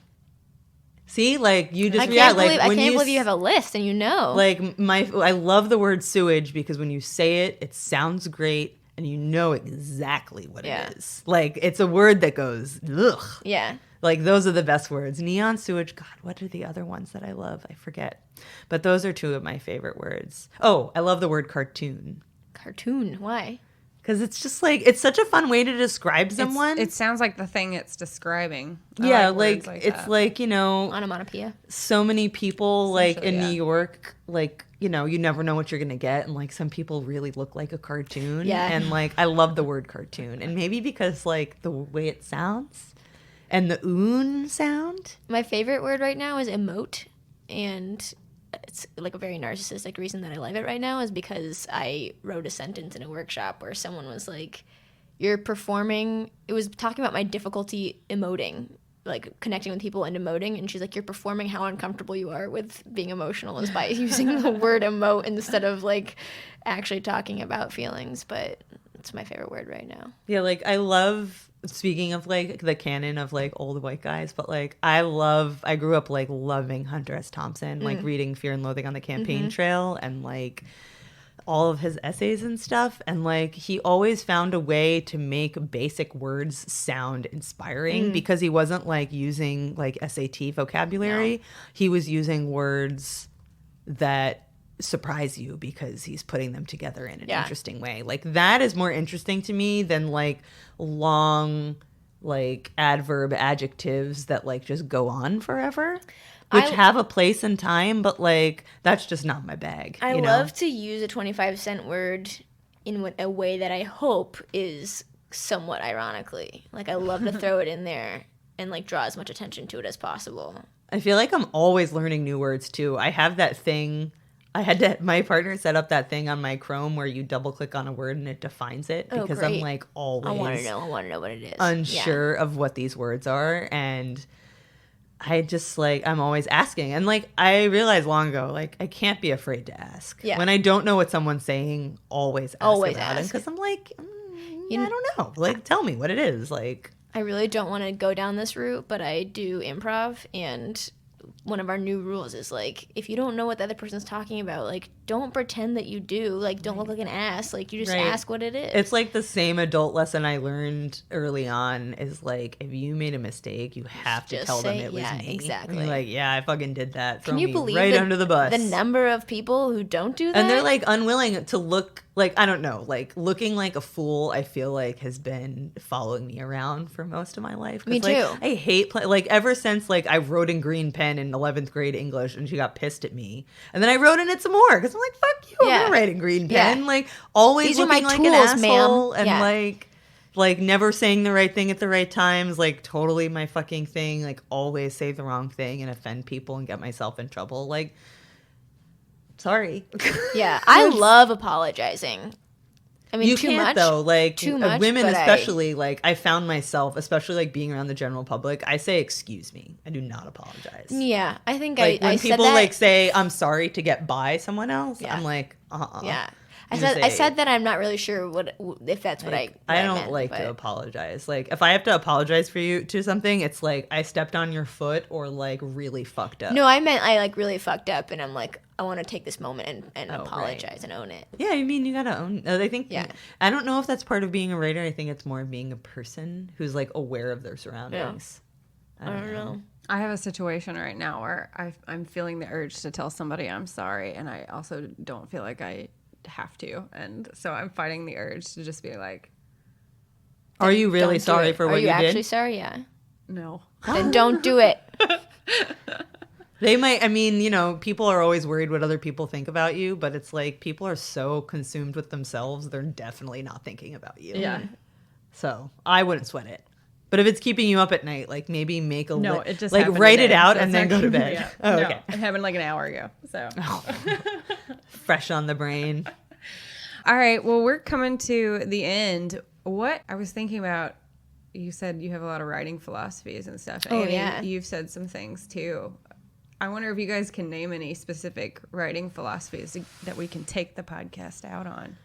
See, like you just I can't believe you have a list and Like I love the word sewage because when you say it, it sounds great and you know exactly what it is. Like it's a word that goes ugh. Yeah. Like those are the best words. Neon, sewage. God, what are the other ones that I love? I forget. But those are 2 of my favorite words. Oh, I love the word cartoon. Cartoon. Why? Because it's just like, it's such a fun way to describe someone. It sounds like the thing it's describing. Yeah, like it's that. Like, onomatopoeia. So many people like in New York, like, you never know what you're going to get. And like some people really look like a cartoon. Yeah. And like, I love the word cartoon. And maybe because like the way it sounds and the oon sound. My favorite word right now is emote. And it's like a very narcissistic reason that I love it right now is because I wrote a sentence in a workshop where someone was like, you're performing, it was talking about my difficulty emoting, like connecting with people and emoting, and she's like, you're performing how uncomfortable you are with being emotional is by using the word emote instead of like actually talking about feelings. But it's my favorite word right now. Yeah, like I love, speaking of like the canon of like old white guys, but like I grew up like loving Hunter S. Thompson, like reading Fear and Loathing on the Campaign Trail and like all of his essays and stuff. And like he always found a way to make basic words sound inspiring because he wasn't like using like SAT vocabulary. No. He was using words that surprise you because he's putting them together in an interesting way. Like that is more interesting to me than like long like adverb adjectives that like just go on forever, which have a place and time, but like that's just not my bag. I love to use a 25-cent word in a way that I hope is somewhat ironically. Like I love to throw it in there and like draw as much attention to it as possible. I feel like I'm always learning new words too. I have that thing. My partner set up that thing on my Chrome where you double click on a word and it defines it because I'm like always I want to know what it is. Unsure of what these words are. And I just like, I'm always asking. And like, I realized long ago, like I can't be afraid to ask. Yeah. When I don't know what someone's saying, always ask about it. Because I'm like, I don't know. Like, tell me what it is. Like, I really don't want to go down this route, but I do improv, and one of our new rules is like, if you don't know what the other person's talking about, like don't pretend that you do. Like, don't look like an ass. Like, you just Right. ask what it is. It's like the same adult lesson I learned early on is like, if you made a mistake, you have to Just tell them say, it was yeah, me. exactly. And you're like, yeah, I fucking did that. Throw Can you me believe right the, under the bus. the number of people who don't do that? And they're like unwilling to look like, I don't know, like looking like a fool, I feel like has been following me around for most of my life. 'Cause, Me like, too. I hate, like ever since like I wrote in green pen in 11th grade English and she got pissed at me. And then I wrote in it some more because I'm like, fuck you, I'm Yeah. not writing green Yeah. pen. Like always These are my looking like an tools, ma'am. asshole and Yeah. like never saying the right thing at the right times, like totally my fucking thing, like always say the wrong thing and offend people and get myself in trouble. Like, sorry. Yeah, I love apologizing. I mean, You too can't much. though, like too much, women but especially. Like I found myself, especially like being around the general public, I say excuse me. I do not apologize. Yeah, I think Like when I said people that. like say I'm sorry to get by someone else, Yeah. I'm like, Yeah, I You said say- I said that I'm not really sure if that's what I don't meant, like but- to apologize. Like if I have to apologize for you to something, it's like I stepped on your foot or like really fucked up. No, I meant I like really fucked up, and I'm like I want to take this moment and Oh, right. apologize and own it. Yeah, I mean you gotta own. I think. Yeah. I don't know if that's part of being a writer. I think it's more being a person who's like aware of their surroundings. I don't know. I have a situation right now where I'm feeling the urge to tell somebody I'm sorry, and I also don't feel like I have to, and so I'm fighting the urge to just be like, Are you really Don't do sorry it. for Are what you you actually did? sorry? Yeah. no. Then don't do it. They might, I mean, you know, people are always worried what other people think about you, but it's like people are so consumed with themselves, they're definitely not thinking about you. Yeah. So I wouldn't sweat it. But if it's keeping you up at night, like maybe make a No, it just like happened write today, it out so and it's then not go to keeping bed. me up. Oh, No, okay. it happened like an hour ago. So, Fresh on the brain. all right. Well, we're coming to the end. What I was thinking about, you said you have a lot of writing philosophies and stuff. Oh, Annie, yeah. You've said some things too. I wonder if you guys can name any specific writing philosophies that we can take the podcast out on.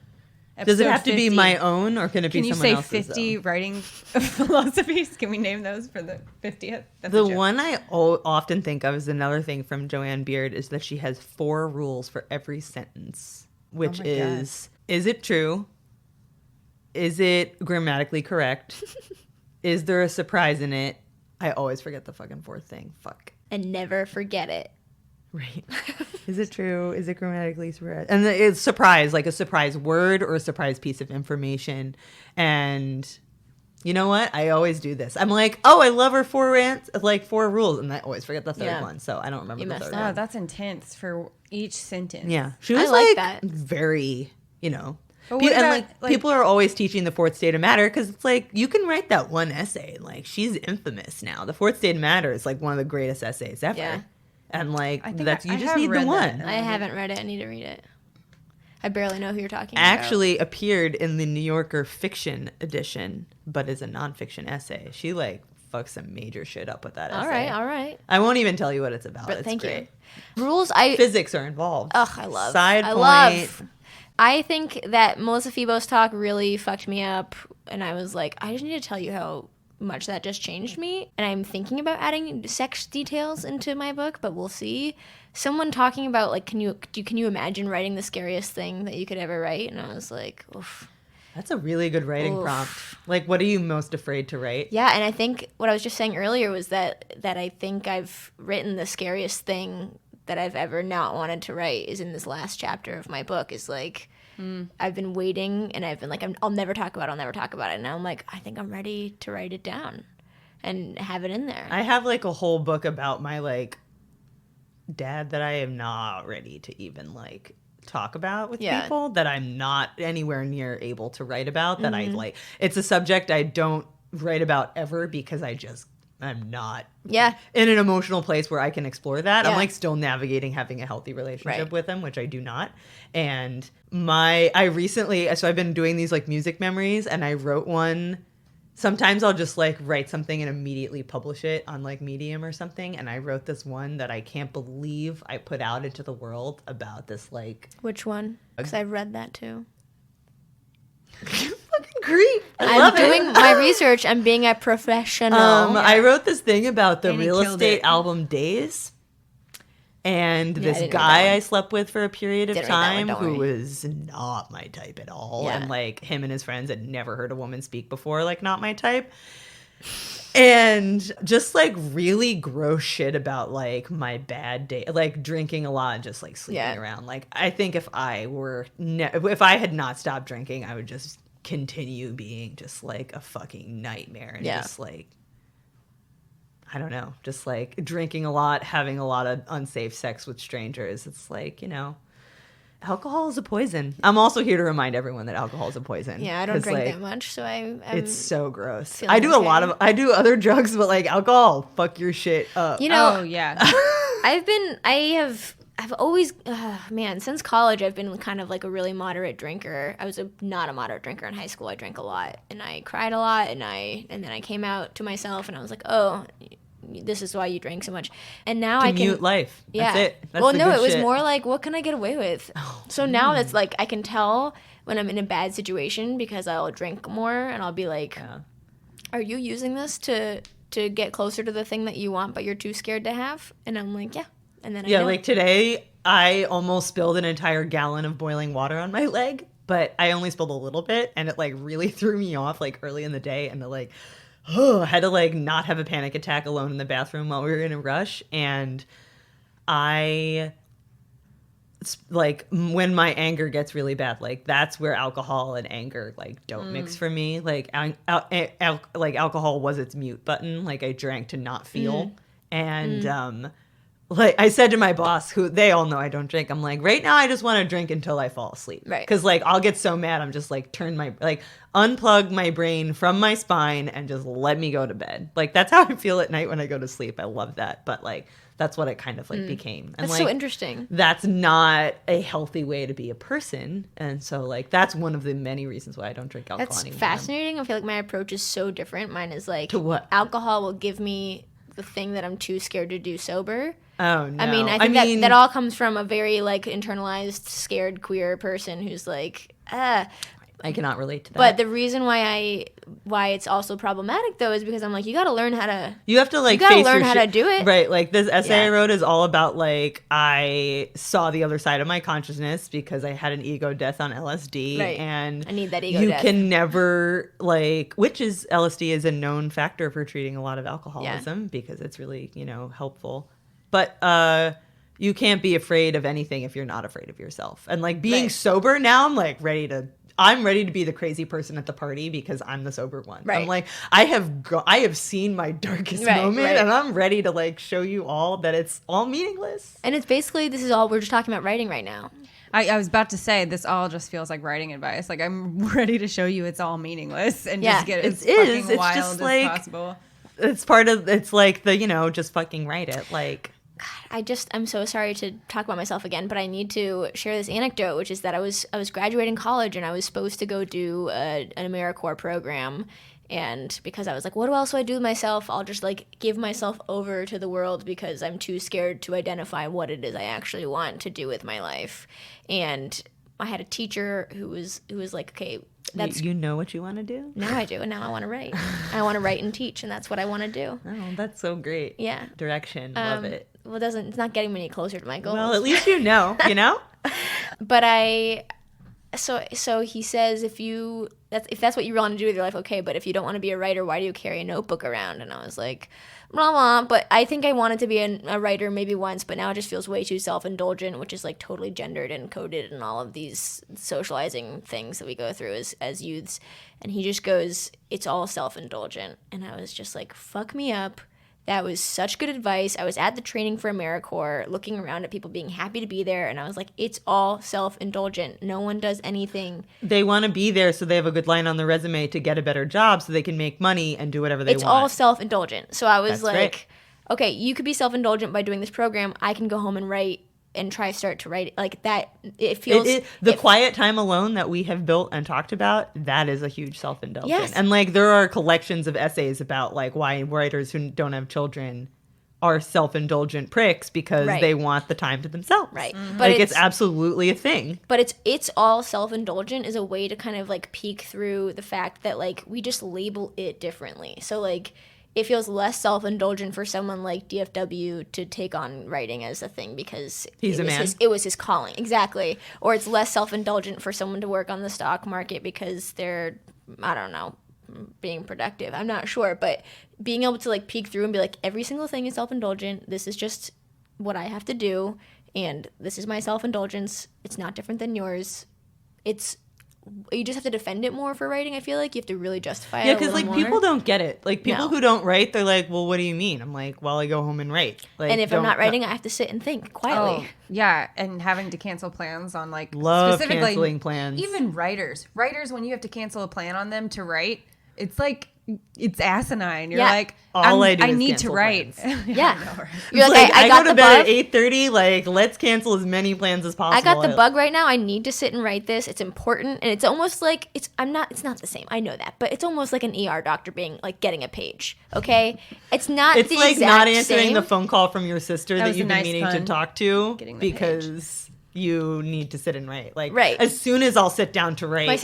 Does it Episode have to be 50. my own or can it Can be you someone say else's? 50 writing philosophies? Can we name those for the 50th? That's The a joke. one I often think of is another thing from Joanne Beard is that she has 4 rules for every sentence, which Oh my God. is it true? Is it grammatically correct? Is there a surprise in it? I always forget the fucking 4th thing. Fuck. And never forget it. Right. Is it true? Is it grammatically correct? And it's surprise, like a surprise word or a surprise piece of information. And you know what? I always do this. I'm like, oh, I love her 4 rules, and I always forget the 3rd Yeah. one. So I don't remember You the messed 3rd up. Oh, one. that's intense for each sentence. Yeah, she I was like like that. very, you know. But what And about, like- people are always teaching the 4th state of matter because it's like you can write that one essay. Like she's infamous now. The 4th state of matter is like one of the greatest essays ever. Yeah. And like I think that's I you just have need the read one. that. I haven't read it. I need to read it. I barely know who you're talking Actually appeared in the New Yorker fiction edition, but is a nonfiction essay. She like fucks some major shit up with that about. essay. All right. I won't even tell you what it's about. But It's thank great. you. Rules. I Physics are involved. Ugh, I love. Side I point. love. I think that Melissa Febos talk really fucked me up, and I was like, I just need to tell you how much that just changed me. And I'm thinking about adding sex details into my book, but we'll see. Someone talking about like, can you imagine writing the scariest thing that you could ever write? And I was like, oof. That's a really good writing Oof. prompt. Like, what are you most afraid to write? Yeah, and I think what I was just saying earlier was that I think I've written the scariest thing that I've ever not wanted to write is in this last chapter of my book. Is like I've been waiting and I've been like I'll never talk about it. And now I'm like I think I'm ready to write it down and have it in there. I have like a whole book about my like dad that I am not ready to even like talk about with Yeah. people, that I'm not anywhere near able to write about, that I like. It's a subject I don't write about ever because I'm not Yeah. in an emotional place where I can explore that. I'm Yeah. like still navigating having a healthy relationship Right. with him, which I do not. And I've been doing these like music memories, and I wrote one. Sometimes I'll just like write something and immediately publish it on like Medium or something. And I wrote this one that I can't believe I put out into the world about this like Which one? Because I've read that too. fucking creep. I I'm love doing it. my research. I'm being a professional. I wrote this thing about the And he real killed estate it. album Days. And Yeah, this guy I slept with for a period of time who was not my type at all. Yeah. And like him and his friends had never heard a woman speak before, like not my type. And just like really gross shit about like my bad day, like drinking a lot and just like sleeping around. Like I think if I had not stopped drinking, I would just continue being just like a fucking nightmare and just like, I don't know, just like drinking a lot, having a lot of unsafe sex with strangers. It's like, you know, alcohol is a poison. I'm also here to remind everyone that alcohol is a poison. Yeah, I don't drink that much, so it's so gross. I do I do other drugs, but like alcohol, fuck your shit up. You know, oh yeah. I've always, since college, I've been kind of like a really moderate drinker. I was not a moderate drinker in high school. I drank a lot and I cried a lot and then I came out to myself and I was like, oh, this is why you drank so much. And now I can mute life. Yeah. That's it. That's well, no, it was more like, what can I get away with? So now it's it's like I can tell when I'm in a bad situation because I'll drink more and I'll be like, are you using this to get closer to the thing that you want but you're too scared to have? And I'm like, yeah. And then like today I almost spilled an entire gallon of boiling water on my leg, but I only spilled a little bit and it like really threw me off like early in the day and like I had to like not have a panic attack alone in the bathroom while we were in a rush. And I like when my anger gets really bad, like that's where alcohol and anger like don't mix for me. Like like alcohol was its mute button. Like I drank to not feel. And like I said to my boss, who they all know I don't drink, I'm like, right now I just want to drink until I fall asleep. Right. Because like I'll get so mad, I'm just like unplug my brain from my spine and just let me go to bed. Like that's how I feel at night when I go to sleep. I love that. But like that's what it kind of like became. And that's like, so interesting. That's not a healthy way to be a person. And so like that's one of the many reasons why I don't drink alcohol anymore. That's fascinating. I feel like my approach is so different. Mine is like, to what? Alcohol will give me the thing that I'm too scared to do sober. Oh, no. I mean, I think that all comes from a very, like, internalized, scared, queer person who's like, I cannot relate to that. But the reason why it's also problematic, though, is because I'm like, you got to learn how to... You have to, like, you got to learn how to do it. Right. Like, this essay I wrote is all about, like, I saw the other side of my consciousness because I had an ego death on LSD. Right. And I need that ego death. You can never, like... LSD is a known factor for treating a lot of alcoholism because it's really, you know, helpful. But you can't be afraid of anything if you're not afraid of yourself. And like being sober now, I'm like ready to be the crazy person at the party because I'm the sober one. Right. I'm like, I have seen my darkest moment and I'm ready to like show you all that it's all meaningless. And it's basically, this is all, we're just talking about writing right now. I was about to say, this all just feels like writing advice. Like I'm ready to show you it's all meaningless and just get as fucking wild as possible. It's part of, it's like the, you know, just fucking write it. Like, I'm so sorry to talk about myself again, but I need to share this anecdote, which is that I was graduating college and I was supposed to go do an AmeriCorps program. And because I was like, what else do I do with myself? I'll just like give myself over to the world because I'm too scared to identify what it is I actually want to do with my life. And I had a teacher who was like, okay, that's... You know what you want to do? Now I do, and now I want to write. I want to write and teach, and that's what I want to do. Oh, that's so great. Yeah. Direction. Love it. Well, it's not getting me any closer to my goals. Well, at least you know? But so he says, if that's what you want to do with your life, okay, but if you don't want to be a writer, why do you carry a notebook around? And I was like, blah, blah. But I think I wanted to be a writer maybe once, but now it just feels way too self-indulgent, which is like totally gendered and coded and all of these socializing things that we go through as youths. And he just goes, it's all self-indulgent. And I was just like, fuck me up. That was such good advice. I was at the training for AmeriCorps, looking around at people being happy to be there, and I was like, it's all self-indulgent. No one does anything. They want to be there so they have a good line on the resume to get a better job so they can make money and do whatever they want. It's all self-indulgent. So I was okay, you could be self-indulgent by doing this program. I can go home and write and start to write like that. It feels the quiet time alone that we have built and talked about, that is a huge self-indulgence. Yes. And like there are collections of essays about like why writers who don't have children are self-indulgent pricks because they want the time to themselves. Right. Mm-hmm. But it's absolutely a thing. But it's all self-indulgent is a way to kind of like peek through the fact that like we just label it differently. So like it feels less self-indulgent for someone like DFW to take on writing as a thing because it was his calling. Exactly. Or it's less self-indulgent for someone to work on the stock market because they're, I don't know, being productive. I'm not sure, but being able to like peek through and be like, every single thing is self-indulgent. This is just what I have to do, and this is my self-indulgence. It's not different than yours. You just have to defend it more for writing. I feel like you have to really justify it. Yeah, because like people don't get it. Like people who don't write, they're like, "Well, what do you mean?" I'm like, "Well, I go home and write." Like, and if I'm not writing, I have to sit and think quietly. Oh, yeah, and having to cancel plans on like love specifically canceling plans. Even writers, when you have to cancel a plan on them to write, it's like it's asinine. You're like, I need to write. Yeah, you're like, I go to bed at 8:30. Like, let's cancel as many plans as possible. I got the bug right now. I need to sit and write this. It's important, and it's almost like it's not the same. I know that, but it's almost like an ER doctor being like getting a page. Okay, it's not. It's the like exact not answering same. the phone call from your sister that you've been meaning to talk to because you need to sit and write. Like, right. As soon as I'll sit down to write, my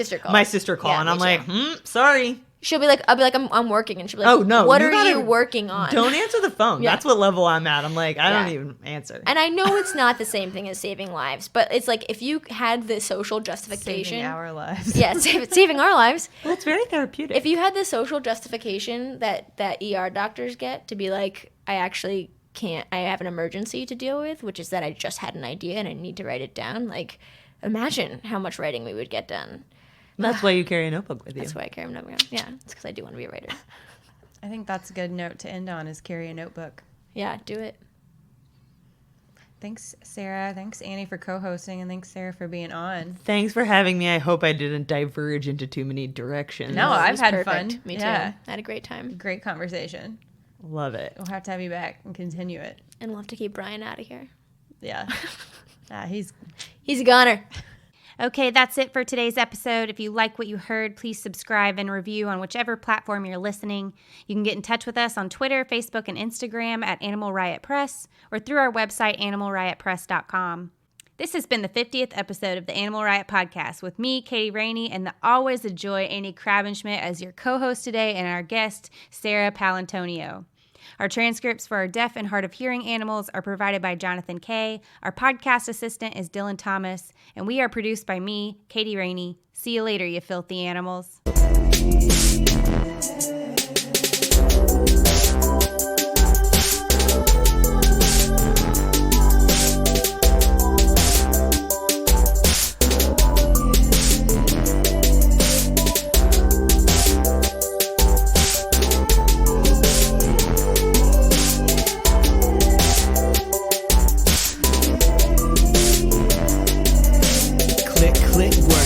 sister call, and I'm like, sorry. She'll be like, I'll be like, I'm working, and she'll be like, oh no, what are you working on? Don't answer the phone. That's what level I'm at. I'm like, I don't even answer. And I know it's not the same thing as saving lives, but it's like if you had the social justification, saving our lives. Yeah, saving our lives. Well, it's very therapeutic. If you had the social justification that ER doctors get to be like, I actually can't, I have an emergency to deal with, which is that I just had an idea and I need to write it down. Like, imagine how much writing we would get done. That's why you carry a notebook with you. That's why I carry a notebook. Yeah, it's because I do want to be a writer. I think that's a good note to end on, is carry a notebook. Yeah, do it. Thanks, Sarah. Thanks, Annie, for co-hosting, and thanks, Sarah, for being on. Thanks for having me. I hope I didn't diverge into too many directions. No, I've had fun. Me too. I had a great time. Great conversation. Love it. We'll have to have you back and continue it. And we'll have to keep Brian out of here. Yeah. He's a goner. Okay, that's it for today's episode. If you like what you heard, please subscribe and review on whichever platform you're listening. You can get in touch with us on Twitter, Facebook, and Instagram at Animal Riot Press or through our website, animalriotpress.com. This has been the 50th episode of the Animal Riot Podcast with me, Katie Rainey, and the always a joy Annie Krabenschmidt as your co-host today, and our guest, Sarah Palantonio. Our transcripts for our deaf and hard of hearing animals are provided by Jonathan Kay. Our podcast assistant is Dylan Thomas, and we are produced by me, Katie Rainey. See you later, you filthy animals.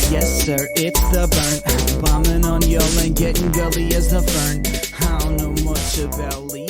Yes, sir, it's the burn. Bombing on y'all and getting gully as the fern. I don't know much about Lee.